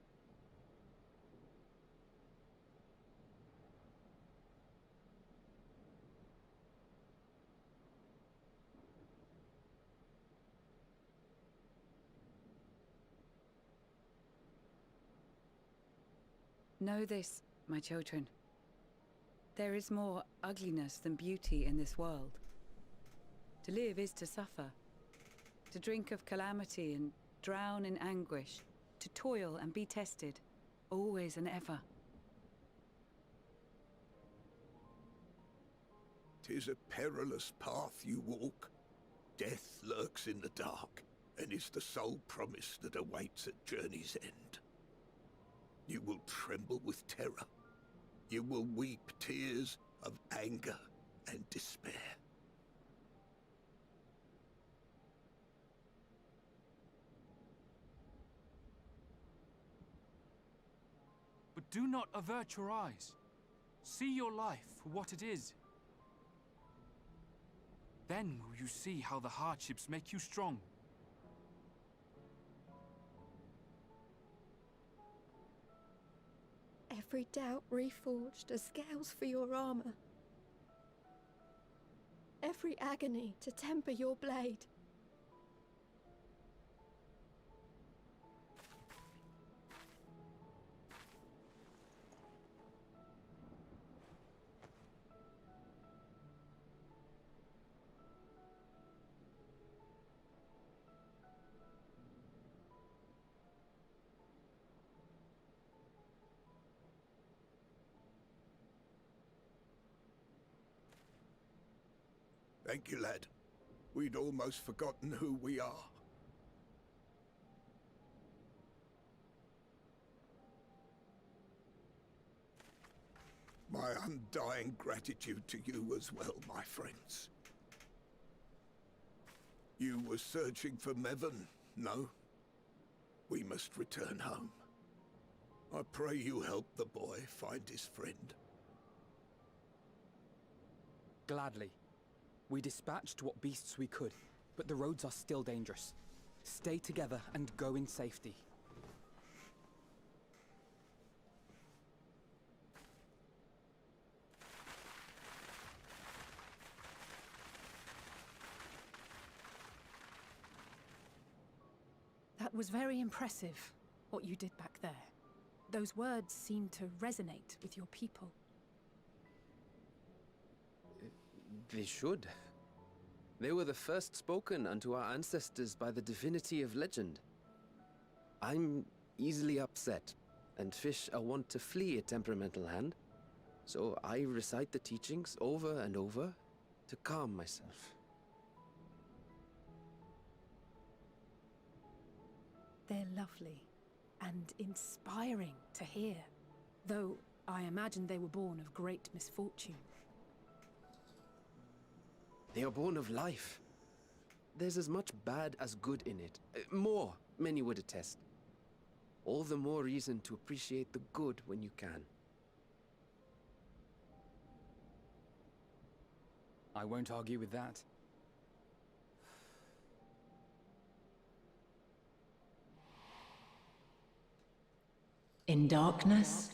Know this, my children. There is more ugliness than beauty in this world. To live is to suffer. To drink of calamity and drown in anguish. To toil and be tested, always and ever. 'Tis a perilous path you walk. Death lurks in the dark, and is the sole promise that awaits at journey's end. You will tremble with terror. You will weep tears of anger and despair. But do not avert your eyes. See your life for what it is. Then will you see how the hardships make you strong. Every doubt reforged as scales for your armor. Every agony to temper your blade. Thank you, lad. We'd almost forgotten who we are. My undying gratitude to you as well, my friends. You were searching for Mevan, no? We must return home. I pray you help the boy find his friend. Gladly. We dispatched what beasts we could, but the roads are still dangerous. Stay together and go in safety. That was very impressive, what you did back there. Those words seem to resonate with your people. They should. They were the first spoken unto our ancestors by the divinity of legend. I'm easily upset, and fish are wont to flee a temperamental hand, so I recite the teachings over and over to calm myself. They're lovely and inspiring to hear, though I imagine they were born of great misfortune. They are born of life. There's as much bad as good in it. More, many would attest. All the more reason to appreciate the good when you can. I won't argue with that. In darkness,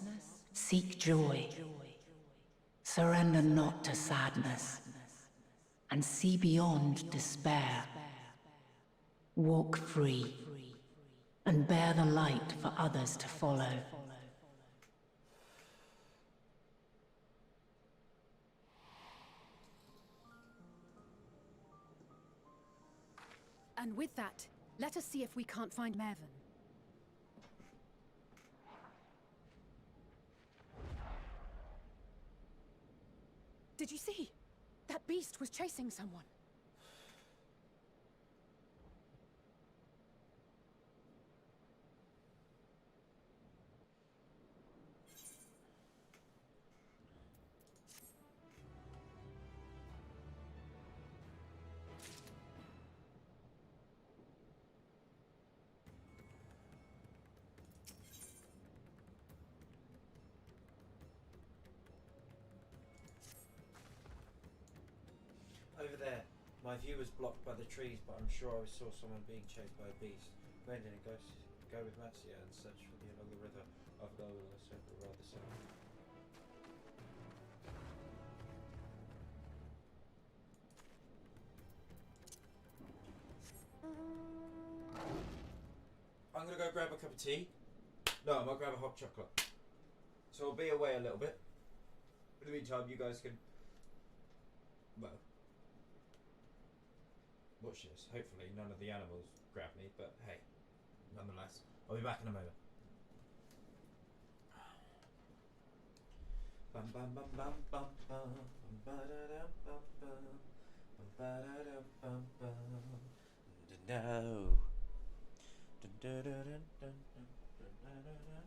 seek joy. Surrender not to sadness, and see beyond despair. Walk free, and bear the light for others to follow. And with that, let us see if we can't find Mervyn. Did you see? That beast was chasing someone. Over there. My view was blocked by the trees, but I'm sure I saw someone being chased by a beast. Gwendolyn and go with Matsia and search for the along the river of Lola, or rather south. I'm gonna go grab a cup of tea. No, I'm gonna grab a hot chocolate. So I'll be away a little bit. In the meantime, you guys can, well, watch this. Hopefully none of the animals grab me, but hey, nonetheless, I'll be back in a moment. Bum bum bum bum bum bum bum ba-da-dum bum bum ba-da-dum bum bum. No. Dun dun dun dun dun dun dun dun dun dun.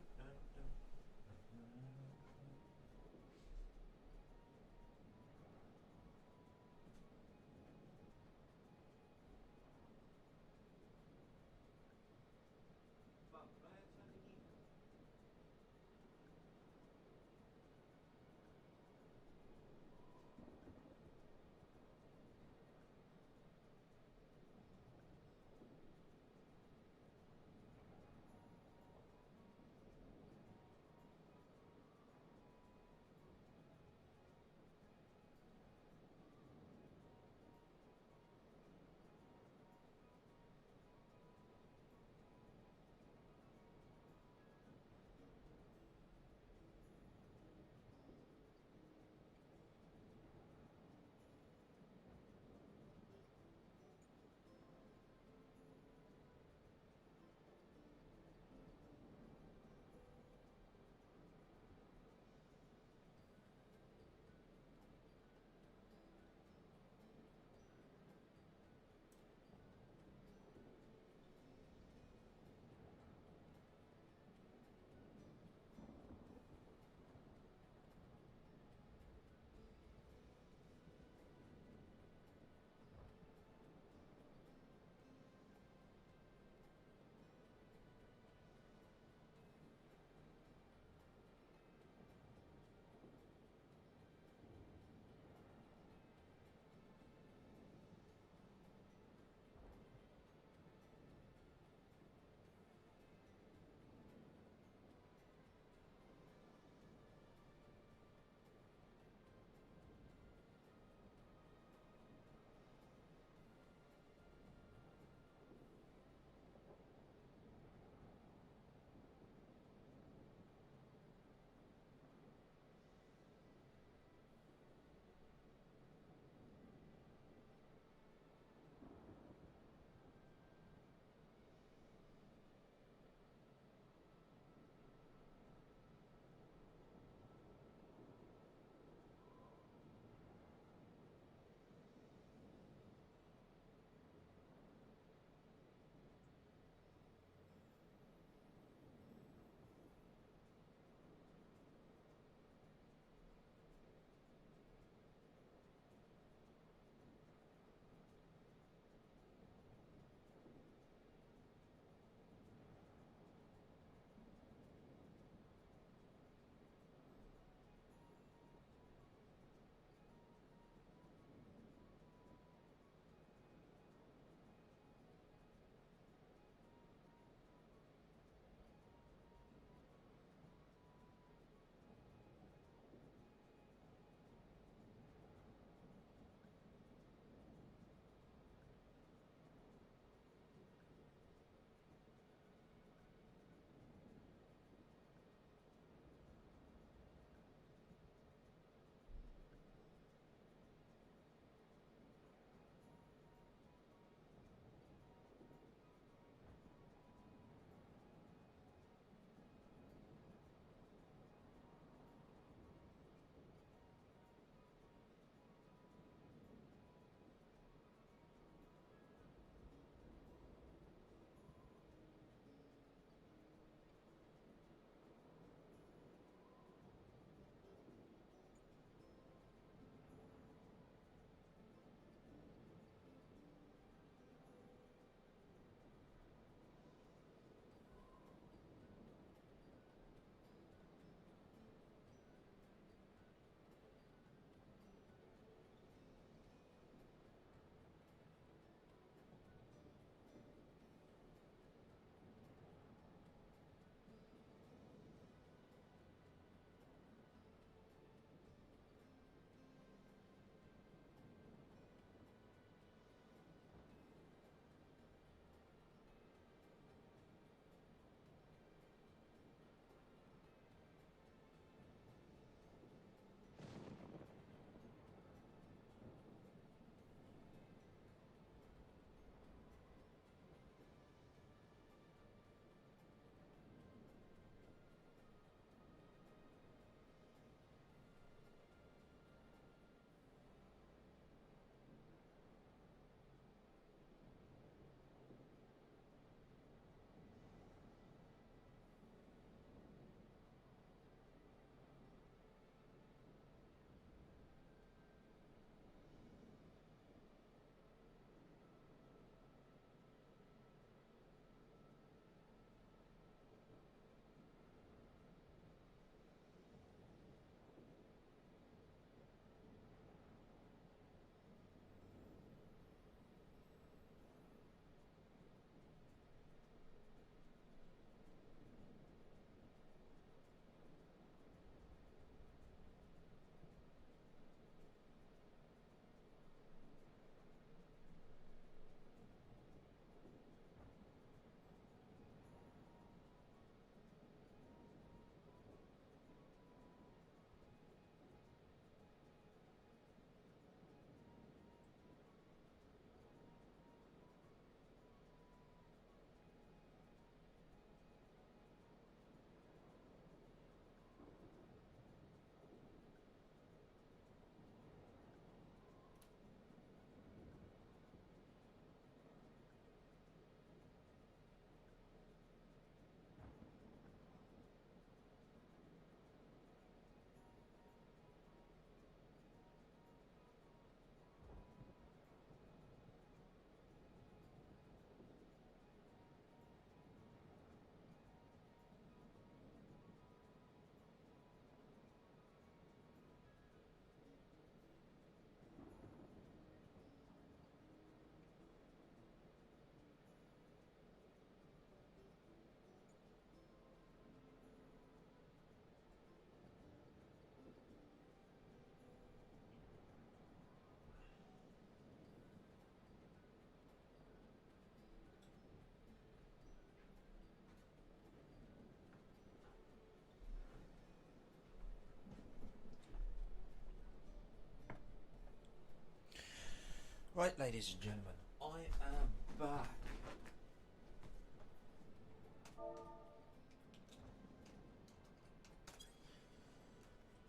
Right, ladies and gentlemen, I am back.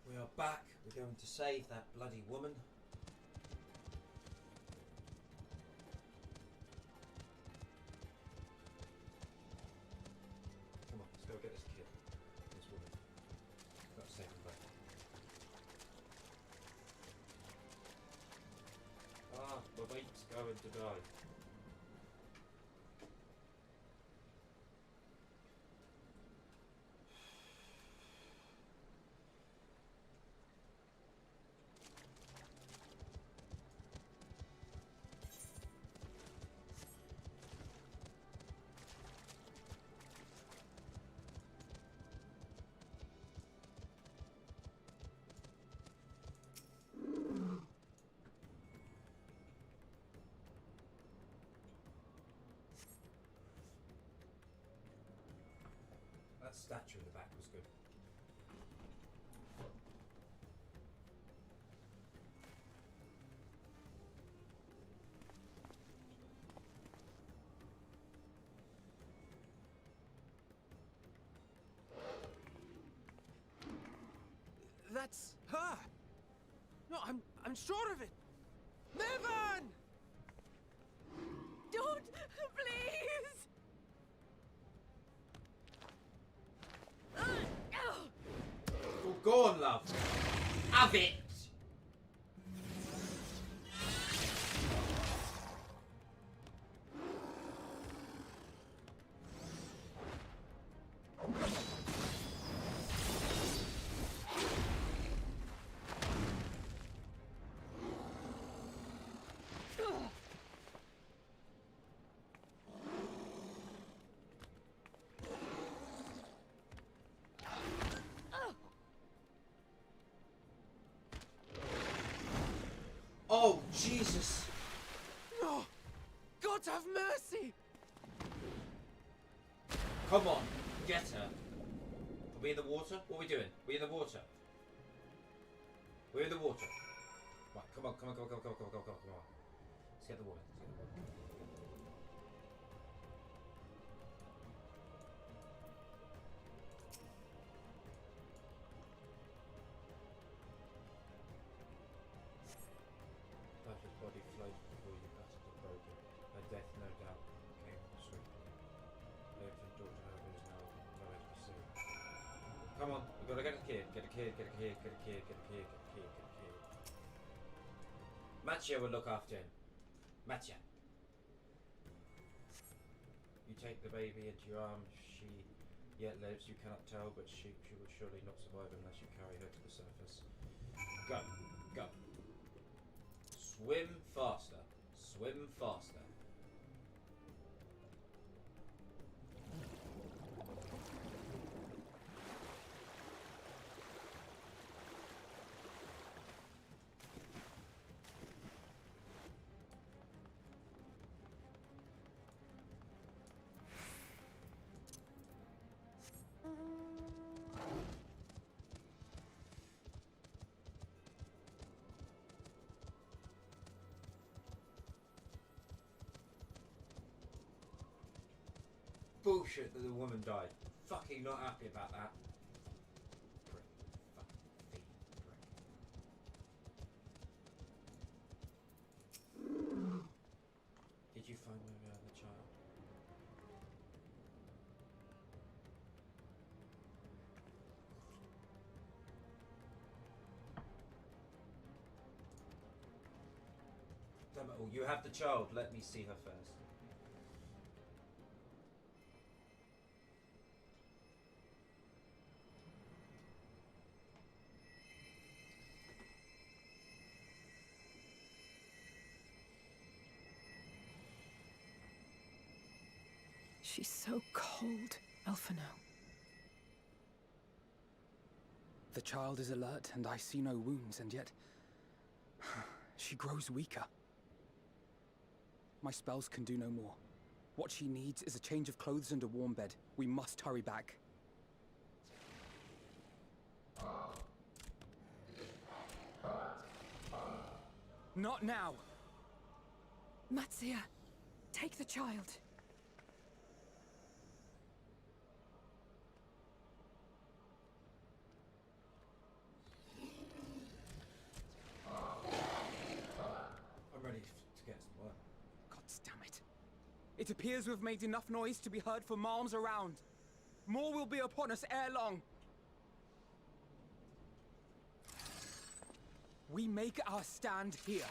We are back. We're going to save that bloody woman. Come on, let's go get this kid. This woman. We've got to save them both. Ah, my mate's going to die. That statue in the back was good. That's her! No, I'm sure of it! Niven! Don't! Please! Oh, go on, love. Have it! Oh, Jesus! No! God have mercy! Come on, get her. Are we in the water? What are we doing? We're in the water. We're in the water. Right, come on, come on, come on, come on, come on, come on, come on, come on. Let's get the woman. Let's get the woman. His body floated before you, utterly broken. Her death, no doubt, came swiftly. Her infant daughter, however, is now nowhere to be seen. Come on, we've got to get a kid, get a kid, get a kid, get a kid, get a kid, get a kid, get a kid. Matya will look after him. Matya. You take the baby into your arms. She yet lives, you cannot tell, but she will surely not survive unless you carry her to the surface. Go, go. Swim faster. Swim faster. Bullshit that the woman died. Fucking not happy about that. Prick. Fucking thief. Prick. Did you find where we are, the child? Damn it all. You have the child. Let me see her first. She's so cold, Elfino. The child is alert, and I see no wounds, and yet she grows weaker. My spells can do no more. What she needs is a change of clothes and a warm bed. We must hurry back. Not now! Matsia, take the child. I'm ready to get some work. God damn it. It appears we've made enough noise to be heard for miles around. More will be upon us ere long. We make our stand here.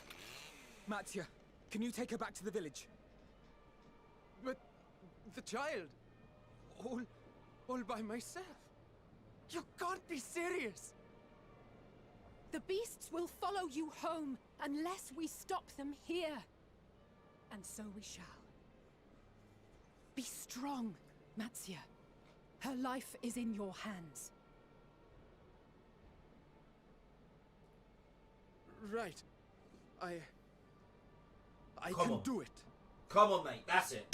Matsia, can you take her back to the village? But the child, all by myself. You can't be serious. The beasts will follow you home unless we stop them here. And so we shall. Be strong, Matsia. Her life is in your hands. Right. I Come can on. do it. Come on, mate. That's it.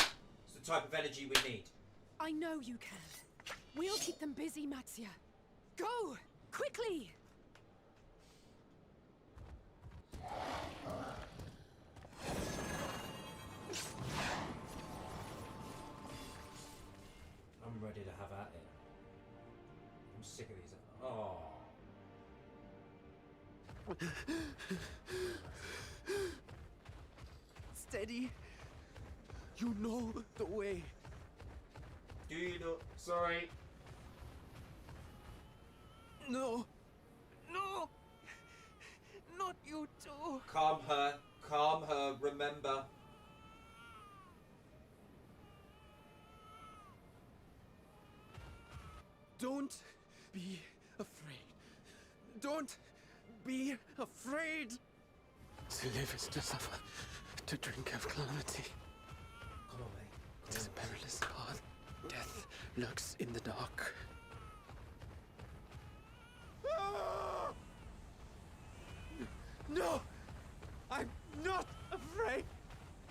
It's the type of energy we need. I know you can. We'll keep them busy, Matsia. Go! Quickly! I'm ready to have at it. I'm sick of these. Oh. Steady. You know the way. Do you know? Sorry. No. No. Not you too. Calm her. Calm her. Remember. Don't be afraid. Don't be afraid. To live is to suffer, to drink of calamity. Come on, mate. Tis a perilous path. Death lurks in the dark. No! I'm not afraid!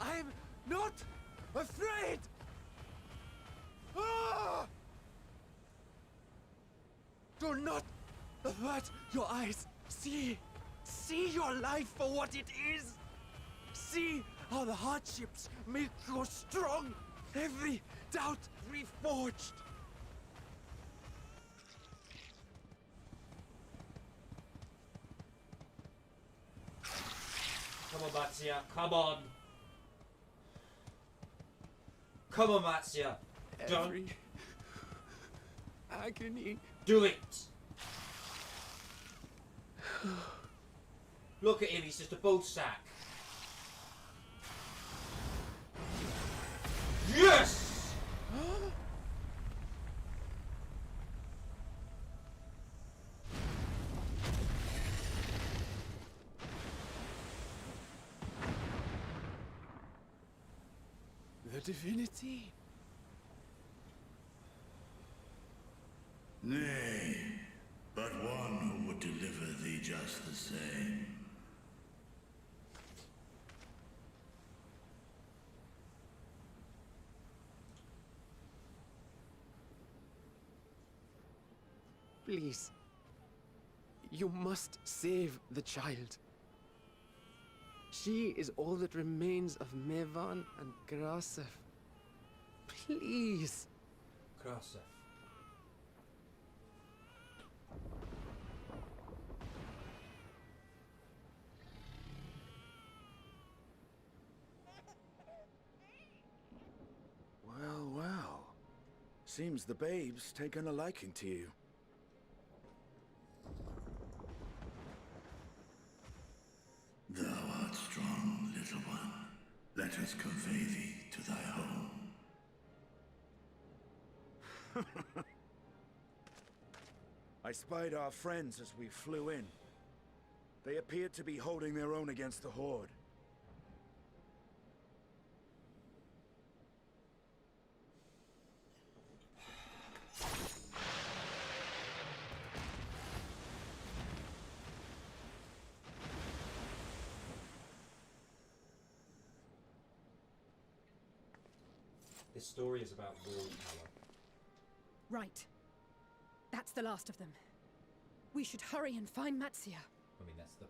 I'm not afraid! Ah! Do not avert your eyes. See your life for what it is. See how the hardships make you strong. Every doubt reforged. Come on, Matsia. Come on. Come on, Matsia. Don't Every agony. do it. Look at him. He's just a bull sack. Yes. The divinity. Nay, but one who would deliver thee just the same. Please. You must save the child. She is all that remains of Mevan and Grasef. Please. Krasov. Well, well. Seems the babe's taken a liking to you. Thou art strong, little one. Let us convey thee to thy home. I spied our friends as we flew in. They appeared to be holding their own against the Horde. This story is about raw power. Right. That's the last of them. We should hurry and find Matsia. I mean, that's the...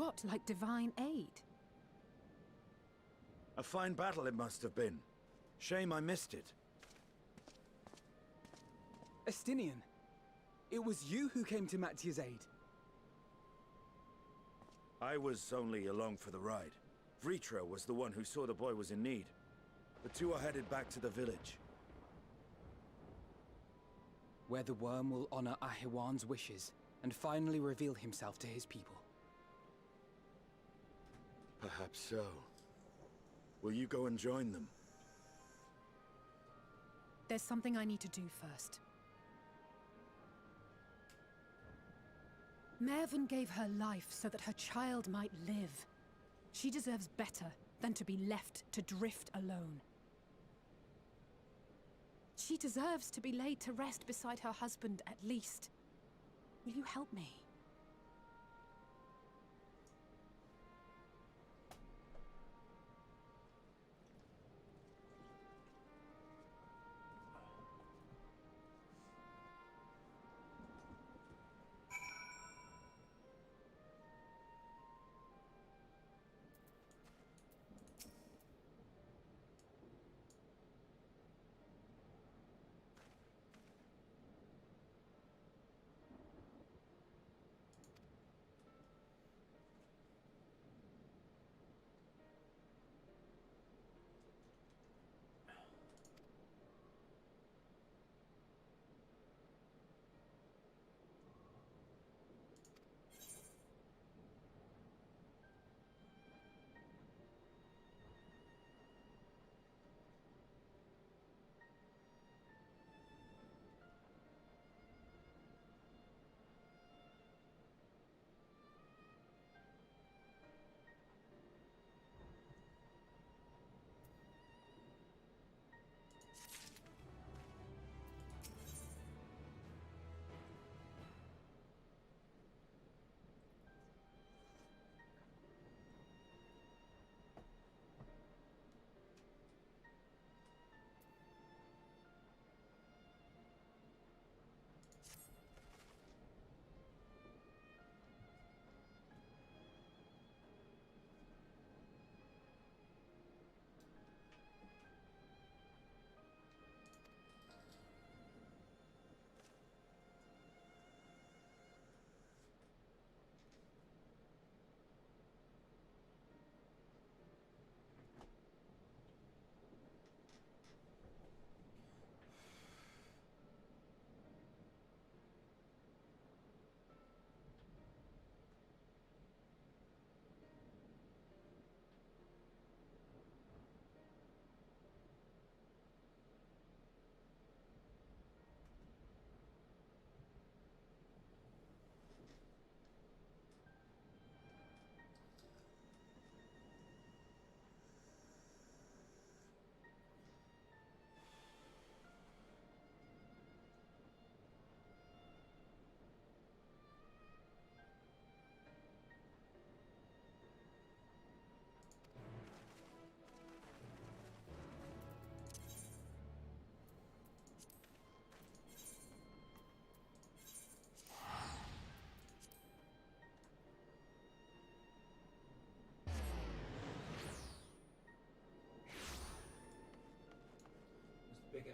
What, like divine aid? A fine battle it must have been. Shame I missed it. Estinian, it was you who came to Mattia's aid. I was only along for the ride. Vritra was the one who saw the boy was in need. The two are headed back to the village. Where the worm will honor Ahiwan's wishes and finally reveal himself to his people. Perhaps so. Will you go and join them? There's something I need to do first. Mervyn gave her life so that her child might live. She deserves better than to be left to drift alone. She deserves to be laid to rest beside her husband, at least. Will you help me?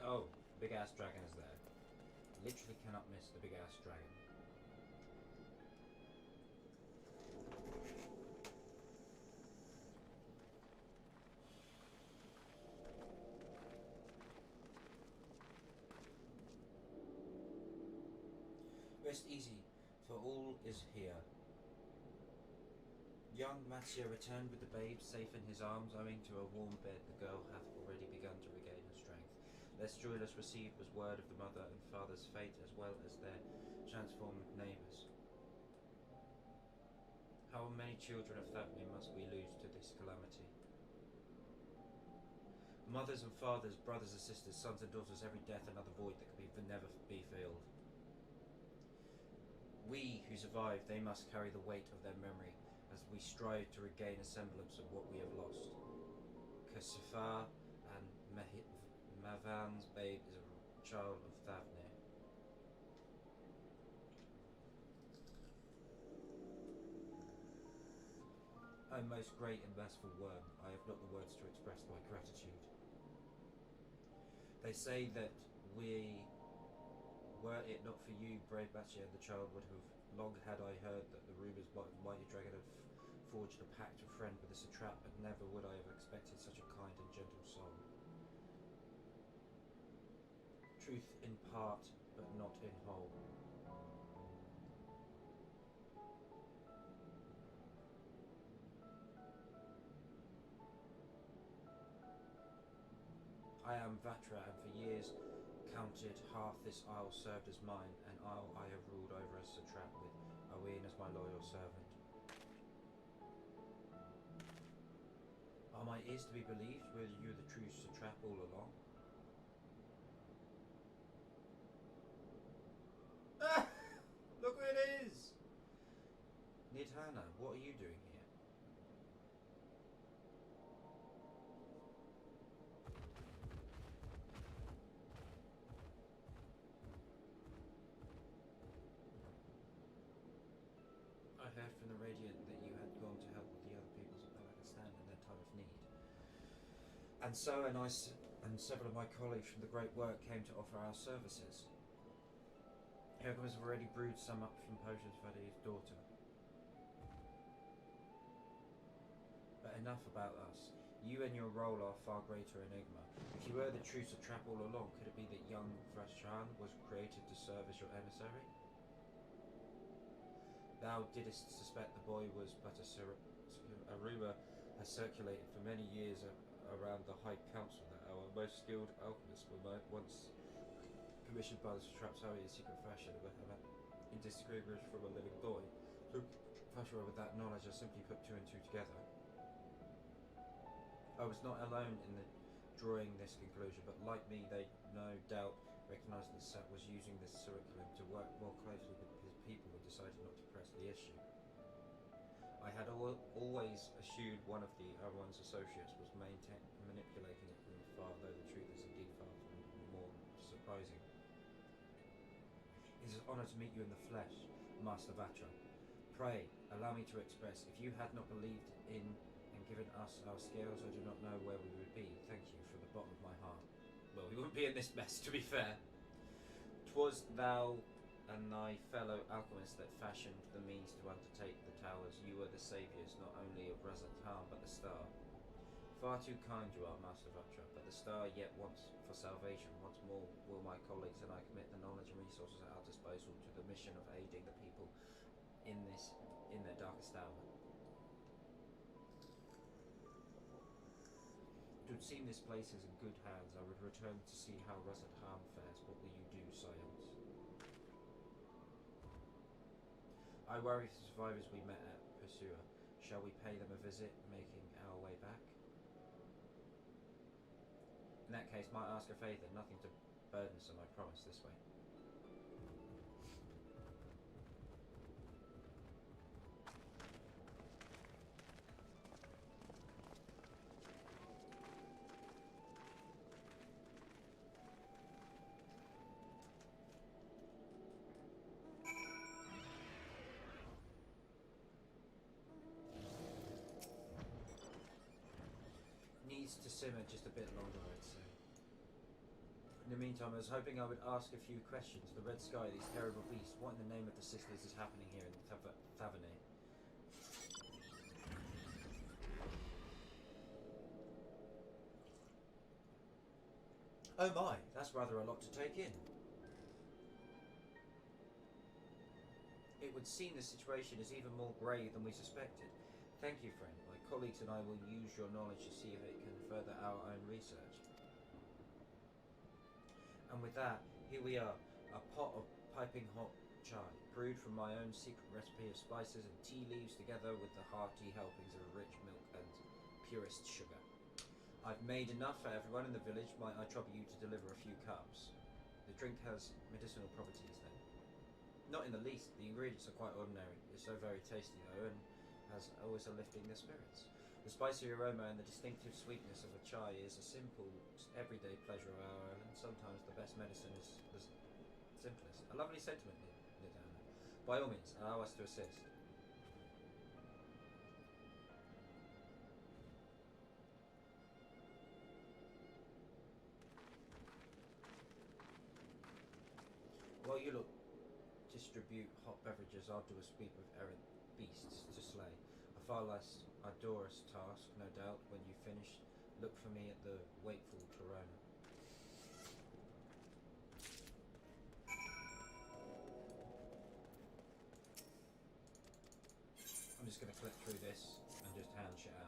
Oh, big ass dragon is there. Literally cannot miss the big ass dragon. Rest easy, for all is here. Young Mattia returned with the babe safe in his arms. Owing to a warm bed, the girl hath already begun to regain her strength. Less joyless received was word of the mother and father's fate, as well as their transformed neighbours. How many children of Thavne must we lose to this calamity? Mothers and fathers, brothers and sisters, sons and daughters, every death another void that can never be filled. We who survive, they must carry the weight of their memory as we strive to regain a semblance of what we have lost. Kasifar and Mavan's babe is a child of Thavne. O most great and merciful worm, I have not the words to express my gratitude. They say that were it not for you, brave Batia, the child would have long had I heard that the rumours of the mighty dragon had forged a pact of friend with the satrap, but never would I have expected such a kind and gentle soul. Truth in part, but not in whole. I am Vatra, and for years counted half this isle served as mine, an isle I have ruled over as satrap, with Owain as my loyal servant. Are my ears to be believed? Were you the true satrap all along? Ah! Look who it is! Nidhana, what are you doing here? I heard from the Radiant that you had gone to help with the other peoples of Pakistan in their time of need. And so and several of my colleagues from the Great Work came to offer our services. Hercules have already brewed some up from potions for his daughter. But enough about us. You and your role are far greater enigma. If you were the true satrap all along, could it be that young Vrashan was created to serve as your emissary? Thou didst suspect the boy was but a rumour has circulated for many years around the High Council that our most skilled alchemists were once commissioned by the satraps in secret fashion in distinguished from a living boy. So, Fashra, with that knowledge, I simply put two and two together. I was not alone in drawing this conclusion, but like me, they no doubt recognised that Sat was using this curriculum to work more closely with his people and decided not to press the issue. I had always assumed one of the Arwan's associates was manipulating it from afar, though the truth is indeed far more surprising. It is an honour to meet you in the flesh, Master Vatra. Pray, allow me to express, if you had not believed in and given us our skills, I do not know where we would be. Thank you from the bottom of my heart. Well, we wouldn't be in this mess, to be fair. 'Twas thou and thy fellow alchemists that fashioned the means to undertake the towers. You were the saviours not only of Razatan, but the star. Far too kind you are, Master Vatra, but the star yet wants for salvation. Once more will my colleagues and I commit the knowledge and resources at our disposal to the mission of aiding the people in their darkest hour. It would seem this place is in good hands. I would return to see how Razatan fares. What will you do, Scions? I worry for the survivors we met at Pursuer. Shall we pay them a visit, making our way back? In that case, might ask a favour, nothing to burdensome, I promise, this way. Needs to simmer just a bit longer, I'd say. In the meantime, I was hoping I would ask a few questions. The red sky, these terrible beasts, what in the name of the sisters is happening here in Thavernay? Oh my, that's rather a lot to take in. It would seem the situation is even more grave than we suspected. Thank you, friend. My colleagues and I will use your knowledge to see if it can further our own research. And with that, here we are, a pot of piping hot chai, brewed from my own secret recipe of spices and tea leaves together with the hearty helpings of rich milk and purest sugar. I've made enough for everyone in the village. Might I trouble you to deliver a few cups? The drink has medicinal properties then. Not in the least. The ingredients are quite ordinary. It's so very tasty though, and has always a lifting the spirits. The spicy aroma and the distinctive sweetness of a chai is a simple, everyday pleasure of our own, and sometimes the best medicine is the simplest. A lovely sentiment, Nidhana. By all means, allow us to assist. distribute hot beverages, arduous sweep of errant beasts to slay. A far less arduous task, no doubt. When you finish, look for me at the wakeful Torona. I'm just going to click through this and just hand shit out.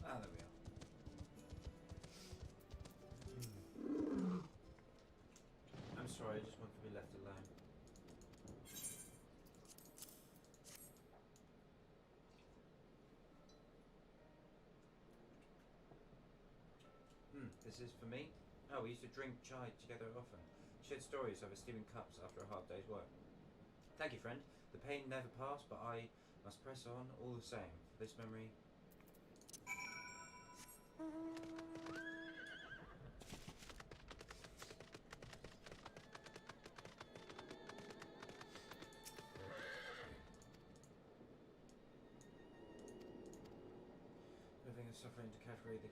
Ah, there we are. I'm sorry, I just want to be left alone. This is for me? Oh, we used to drink chai together often. Shared stories over steaming cups after a hard day's work. Thank you, friend. The pain never passed, but I must press on all the same. For this memory... Moving and suffering into category to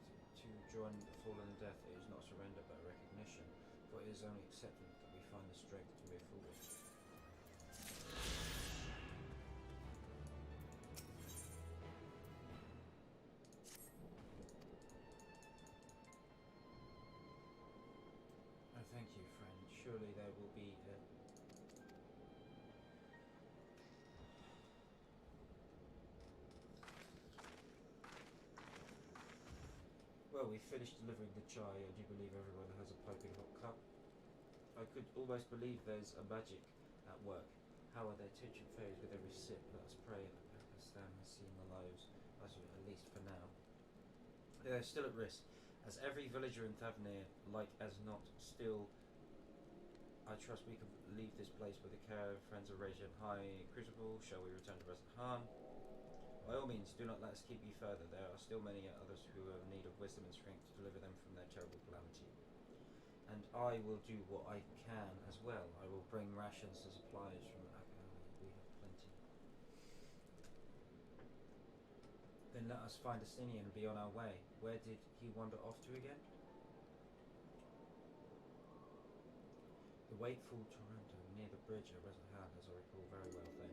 join the fallen in death, it is not surrender but a recognition, for it is only acceptance that we find the strength to move forward. Oh, thank you, friend. Surely there will be a... Well, we finished delivering the chai. I do believe everyone has a piping hot cup. I could almost believe there's a magic at work. How are their tension fades with every sip? Let us pray that Pakistan has seen the lows, at least for now. They're still at risk, as every villager in Thavnir, like as not, still. I trust we can leave this place with the care of friends of Radiant High Crucible. Shall we return to Resident Han? By all means, do not let us keep you further. There are still many others who are in need of wisdom and strength to deliver them from their terrible calamity. And I will do what I can as well. I will bring rations and supplies from Akali. We have plenty. Then let us find Astinian and be on our way. Where did he wander off to again? The wakeful Toronto, near the bridge at Resident, as I recall very well then.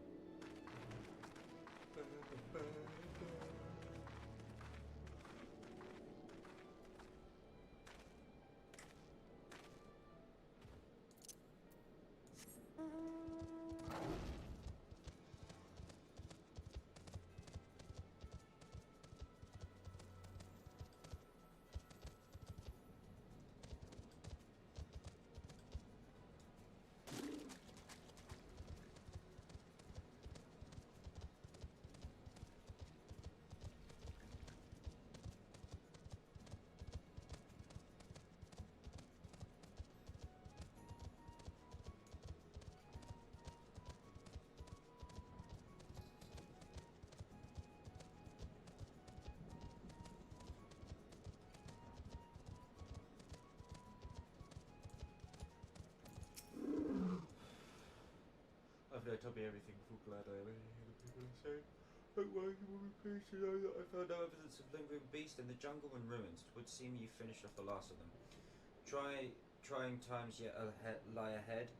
I've now told me everything, full glad I am anything that people are saying. Don't worry, you will be pleased to know that I found no evidence of lingering beast in the jungle and ruins. It would seem you finished off the last of them. Trying times yet lie ahead.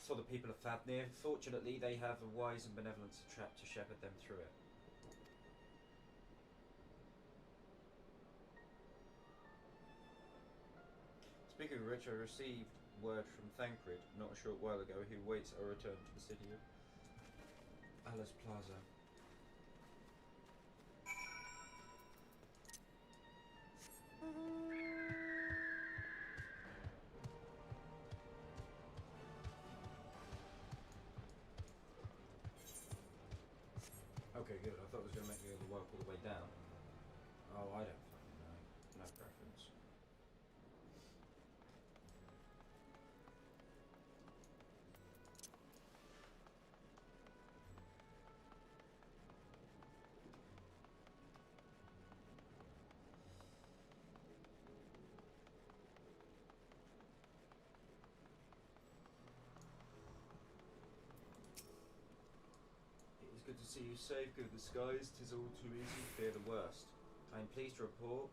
For the people of Fafnir, fortunately they have a wise and benevolent trap to shepherd them through it. Speaking of which, I received word from Thancred not a short while ago who waits our return to the city of Alice Plaza. Okay, good. I thought it was going to make me able to work all the way down. Oh, I don't fucking know. No preference. Good to see you safe, good the skies, 'tis all too easy to fear the worst. I am pleased to report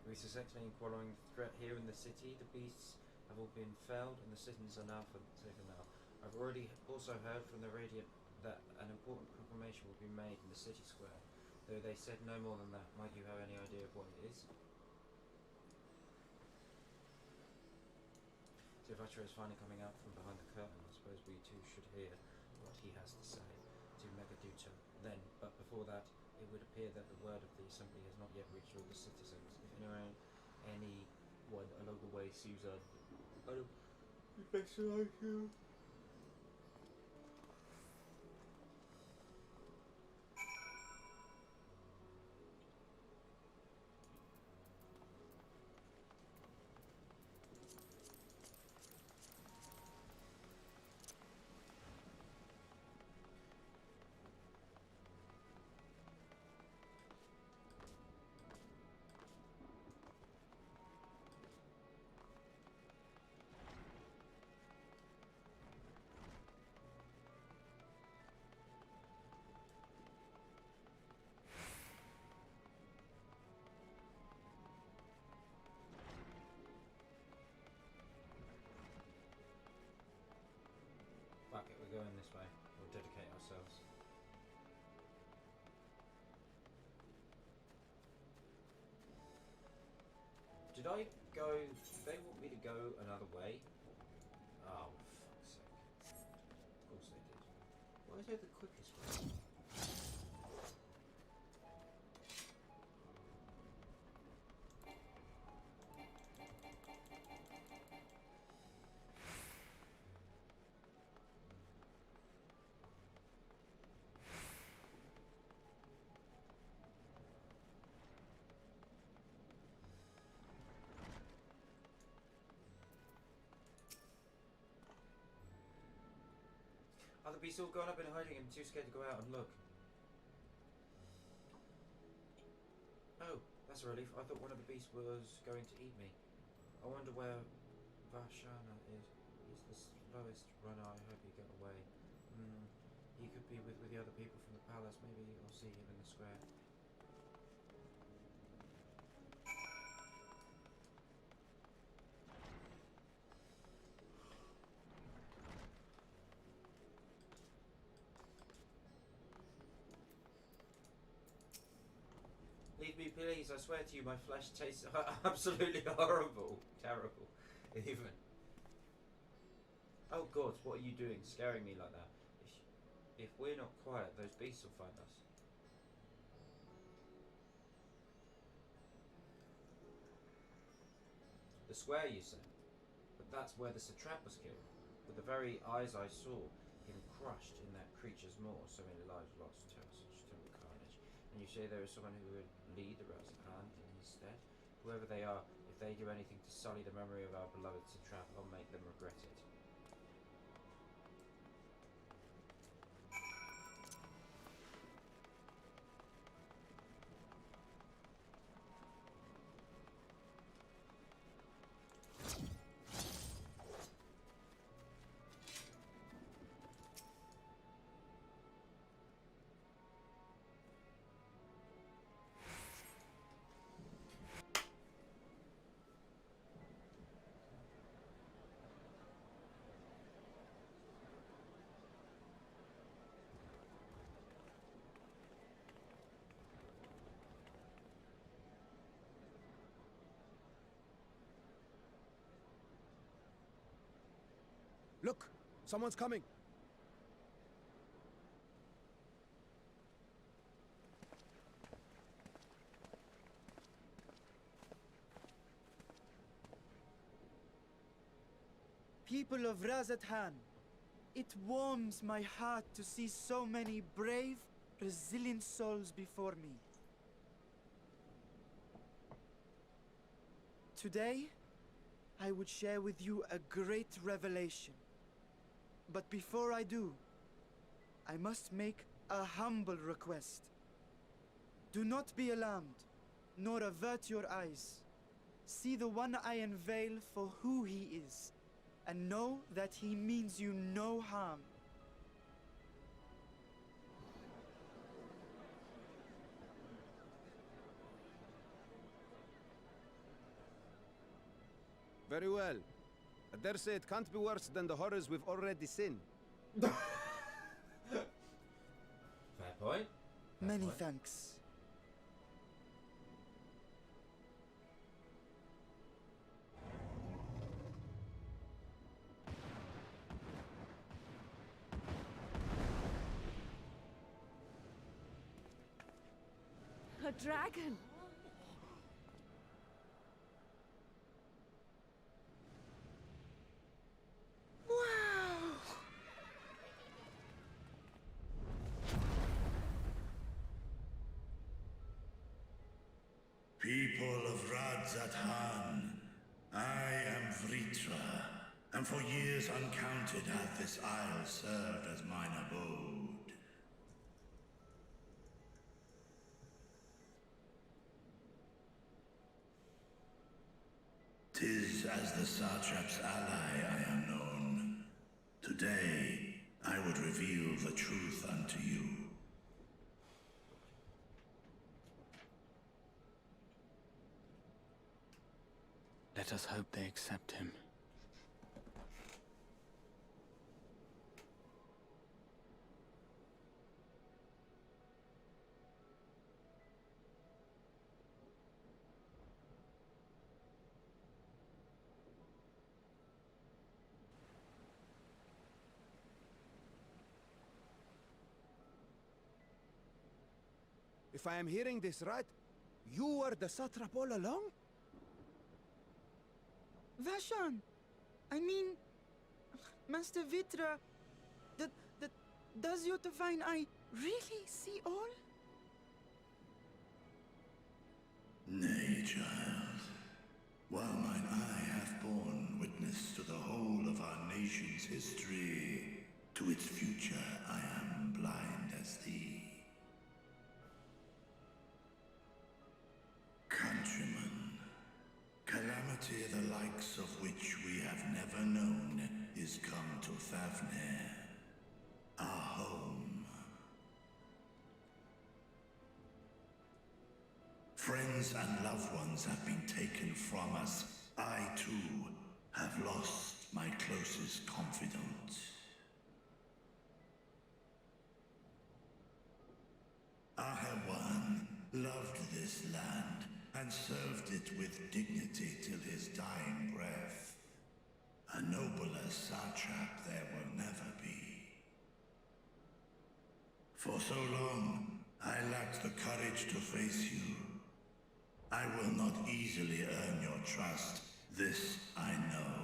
we successfully inquiring threat here in the city. The beasts have all been felled and the citizens are now safer now. I've already also heard from the Radiant that an important proclamation will be made in the city square. Though they said no more than that, might you have any idea of what it is? So if Usher is finally coming out from behind the curtain, I suppose we too should hear what he has to say to Megaduta. Then, but before that, it would appear that the word of the assembly has not yet reached all the citizens. If anyone along the way sees a best like you. Fuck it, we're going this way. We'll dedicate ourselves. Did I go... Did they want me to go another way? Oh, fuck's sake. Of course they did. Why is it the quickest way? Are the beasts all gone? I've been hiding. I'm too scared to go out and look. Oh, that's a relief. I thought one of the beasts was going to eat me. I wonder where Varshana is. He's the slowest runner. I hope he get away. He could be with the other people from the palace. Maybe I'll see him in the square. Leave me, please. I swear to you, my flesh tastes absolutely horrible. Terrible. Even. Oh God, what are you doing? Scaring me like that. If we're not quiet, those beasts will find us. The square, you say? But that's where the satrap was killed. With the very eyes I saw him crushed in that creature's maw. So many lives lost. Such terrible carnage. And you say there is someone who would lead the Razan in his stead? Whoever they are, if they do anything to sully the memory of our beloved satrap, I'll make them regret it. Someone's coming! People of Razathan, it warms my heart to see so many brave, resilient souls before me. Today, I would share with you a great revelation. But before I do, I must make a humble request. Do not be alarmed, nor avert your eyes. See the one I unveil for who he is, and know that he means you no harm. Very well. I dare say it can't be worse than the horrors we've already seen. Fair point. Many thanks. A dragon! People of Razathan, I am Vritra, and for years uncounted hath this isle served as mine abode. 'Tis as the Satrap's ally I am known. Today, I would reveal the truth unto you. Let us hope they accept him. If I am hearing this right, you were the satrap all along? Vashan! I mean, Master Vitra, does your divine eye really see all? Nay, child. While mine eye hath borne witness to the whole of our nation's history, to its future I am blind as thee. Countrymen, calamity the likes of which we have never known is come to Fafnir, our home. Friends and loved ones have been taken from us. I, too, have lost my closest confidant. Ahawan loved this land and served it with dignity till his dying breath. A nobler satrap there will never be. For so long, I lacked the courage to face you. I will not easily earn your trust, this I know.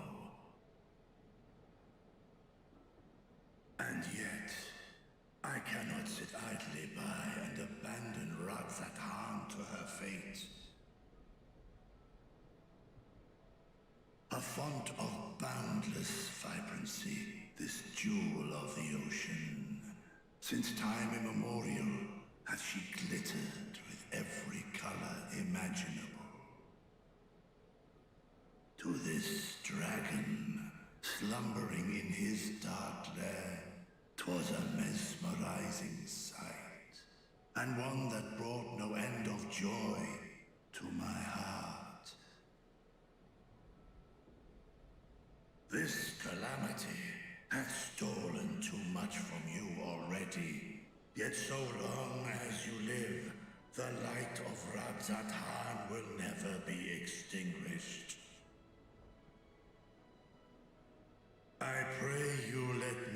And yet, I cannot sit idly by and abandon Razathan to her fate. A font of boundless vibrancy, this jewel of the ocean. Since time immemorial, hath she glittered with every color imaginable. To this dragon, slumbering in his dark lair, 'twas a mesmerizing sight, and one that brought no end of joy to my heart. This calamity hath stolen too much from you already, yet so long as you live, the light of Razathan will never be extinguished. I pray you let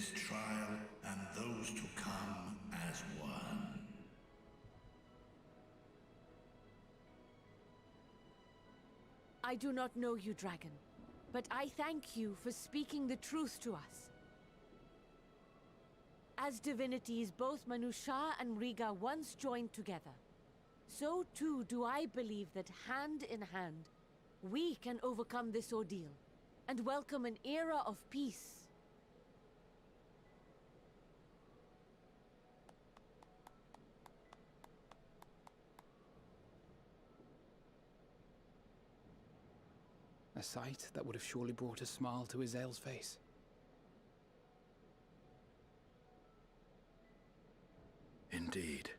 this trial and those to come as one. I do not know you, dragon, but I thank you for speaking the truth to us. As divinities, both Manusha and Riga once joined together. So too do I believe that hand in hand, we can overcome this ordeal and welcome an era of peace. A sight that would have surely brought a smile to Azael's face. Indeed.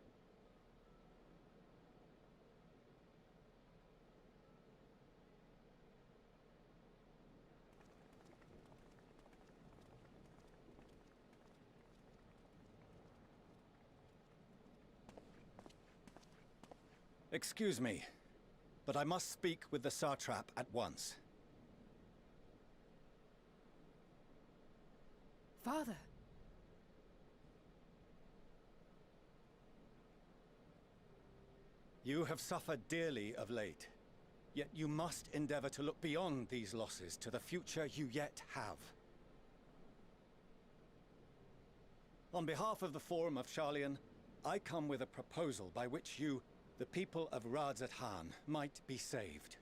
Excuse me, but I must speak with the Satrap at once. Father! You have suffered dearly of late, yet you must endeavor to look beyond these losses to the future you yet have. On behalf of the Forum of Sharlayan, I come with a proposal by which you, the people of Radzat-Han, might be saved.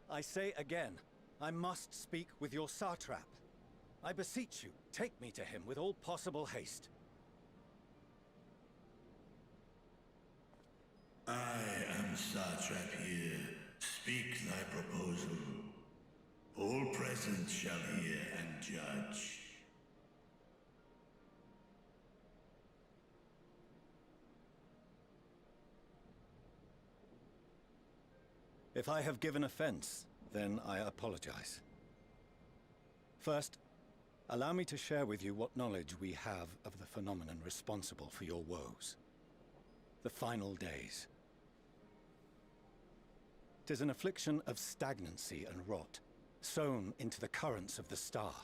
I say again, I must speak with your Satrap. I beseech you, take me to him with all possible haste. I am Satrap here. Speak thy proposal. All present shall hear and judge. If I have given offense, then I apologize. First, allow me to share with you what knowledge we have of the phenomenon responsible for your woes. The final days. 'Tis an affliction of stagnancy and rot, sown into the currents of the star.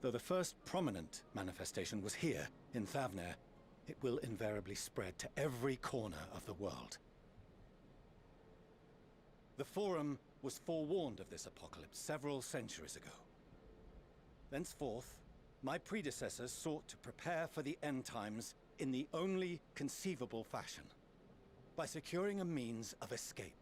Though the first prominent manifestation was here, in Thavnair, it will invariably spread to every corner of the world. The Forum was forewarned of this apocalypse several centuries ago. Thenceforth, my predecessors sought to prepare for the end times in the only conceivable fashion, by securing a means of escape.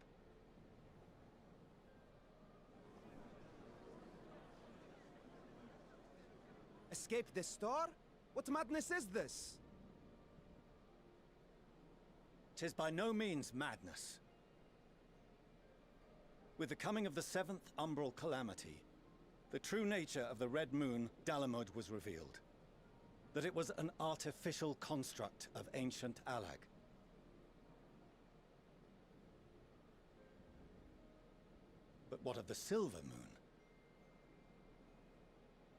Escape the star? What madness is this? 'Tis by no means madness. With the coming of the 7th umbral calamity, the true nature of the Red Moon, Dalamud, was revealed. That it was an artificial construct of ancient Alag. But what of the Silver Moon?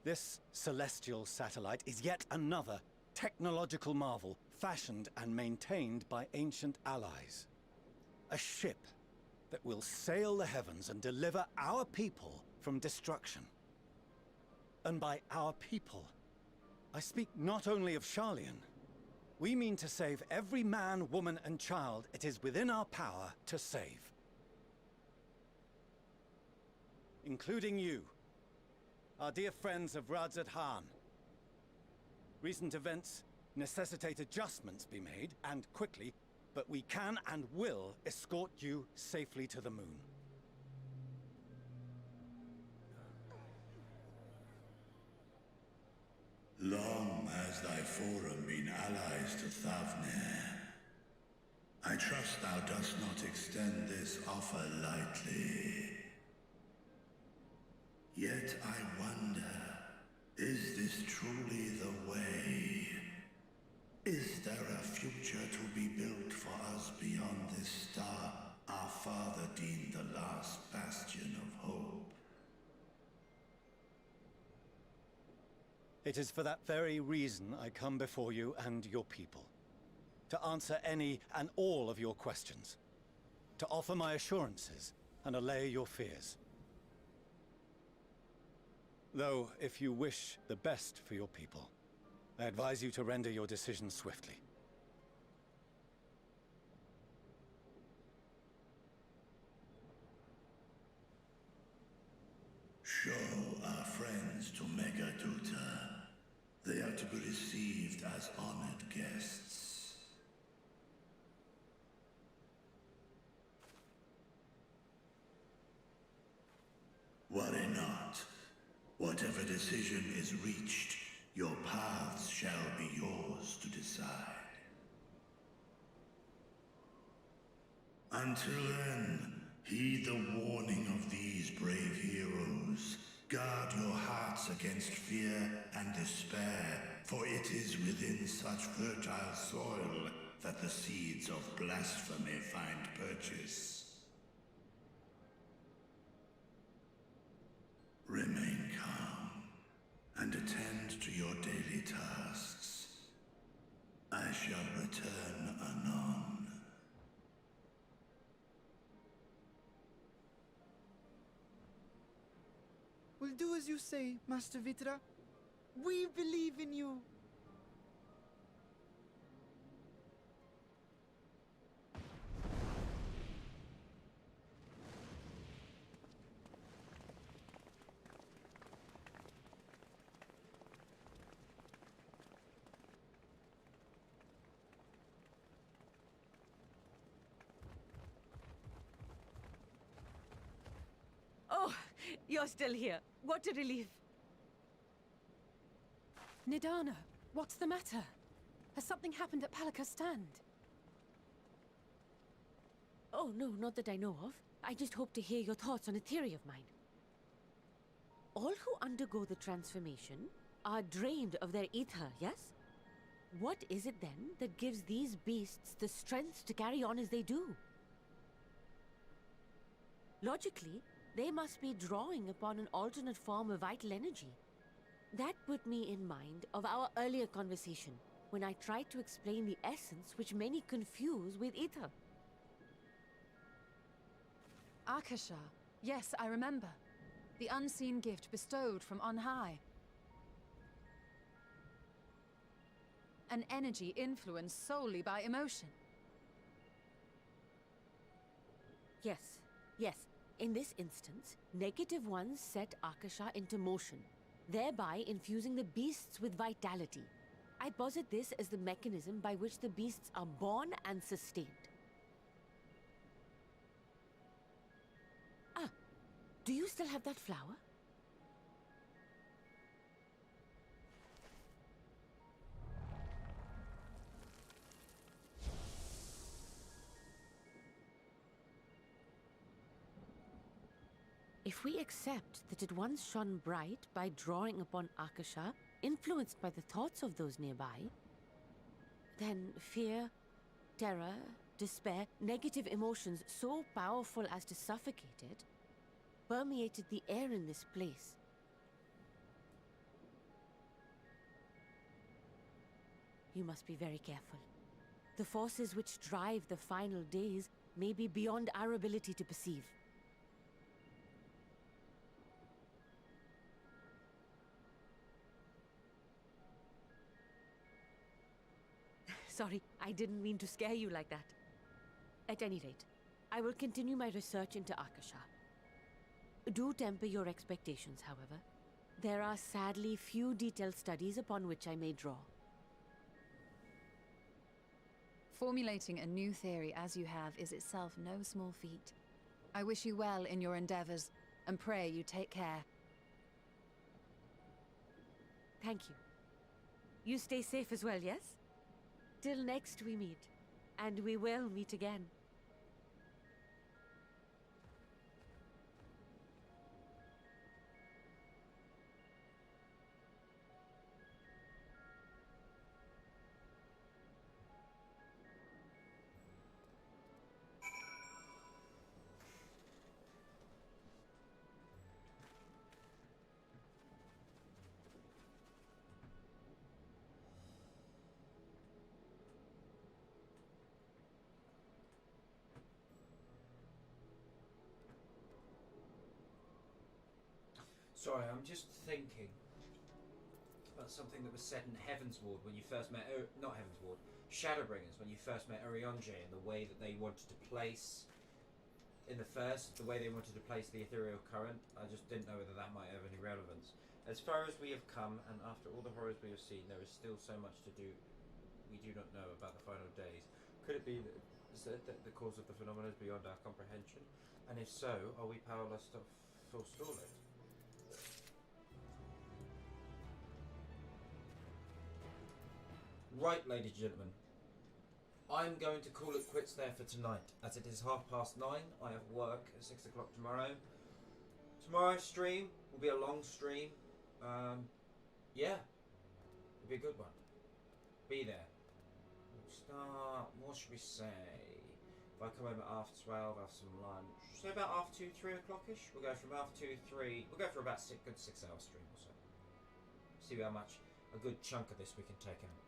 This celestial satellite is yet another technological marvel fashioned and maintained by ancient allies. A ship that will sail the heavens and deliver our people from destruction. And by our people, I speak not only of Sharlayan. We mean to save every man, woman, and child it is within our power to save. Including you, our dear friends of Radzat-Han. Recent events necessitate adjustments be made, and quickly, but we can and will escort you safely to the moon. Long has thy Forum been allies to Thavnair. I trust thou dost not extend this offer lightly. Yet I wonder, is this truly the way? Is there a future to be built for us beyond this star our father deemed the last bastion of hope? It is for that very reason I come before you and your people. To answer any and all of your questions. To offer my assurances and allay your fears. Though, if you wish the best for your people, I advise you to render your decision swiftly. Show our friends to Megaduta. They are to be received as honored guests. Worry not. Whatever decision is reached, your paths shall be yours to decide. Until then, heed the warning of these brave heroes. Guard your hearts against fear and despair, for it is within such fertile soil that the seeds of blasphemy find purchase. Remain calm and attend to your daily tasks. I shall return anon. We'll do as you say, Master Vitra. We believe in you. Oh, you're still here. What a relief. Nidana, what's the matter? Has something happened at Palaka's stand? Oh, no, not that I know of. I just hope to hear your thoughts on a theory of mine. All who undergo the transformation are drained of their ether, yes? What is it then that gives these beasts the strength to carry on as they do? Logically, they must be drawing upon an alternate form of vital energy. That put me in mind of our earlier conversation, when I tried to explain the essence which many confuse with ether. Akasha. Yes, I remember. The unseen gift bestowed from on high. An energy influenced solely by emotion. Yes, yes. In this instance, negative ones set Akasha into motion, thereby infusing the beasts with vitality. I posit this as the mechanism by which the beasts are born and sustained. Ah, do you still have that flower? If we accept that it once shone bright by drawing upon Akasha, influenced by the thoughts of those nearby, then fear, terror, despair, negative emotions so powerful as to suffocate it, permeated the air in this place. You must be very careful. The forces which drive the final days may be beyond our ability to perceive. Sorry, I didn't mean to scare you like that. At any rate, I will continue my research into Akasha. Do temper your expectations, however. There are sadly few detailed studies upon which I may draw. Formulating a new theory as you have is itself no small feat. I wish you well in your endeavors, and pray you take care. Thank you. You stay safe as well, yes? Till next we meet, and we will meet again. Sorry, I'm just thinking about something that was said in Heaven's Ward when you first met, not Heaven's Ward, Shadowbringers, when you first met Orionje, and the way that they wanted to place, in the way they wanted to place the ethereal current. I just didn't know whether that might have any relevance. As far as we have come, and after all the horrors we have seen, there is still so much to do we do not know about the final days. Could it be that the cause of the phenomenon is beyond our comprehension? And if so, are we powerless to forestall it? Right, ladies and gentlemen, I'm going to call it quits there for tonight, as it is 9:30. I have work at 6 o'clock tomorrow. Tomorrow's stream will be a long stream. Yeah, it'll be a good one. Be there. We'll start, what should we say? If I come home at 12:30, have some lunch. So about 2, 3 o'clock-ish. We'll go from 2, 3. We'll go for about a good 6 hour stream or so. See how much, a good chunk of this we can take out.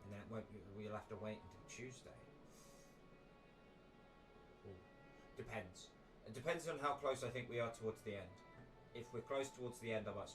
And then we'll have to wait until Tuesday. Ooh, depends. It depends on how close I think we are towards the end. If we're close towards the end, I might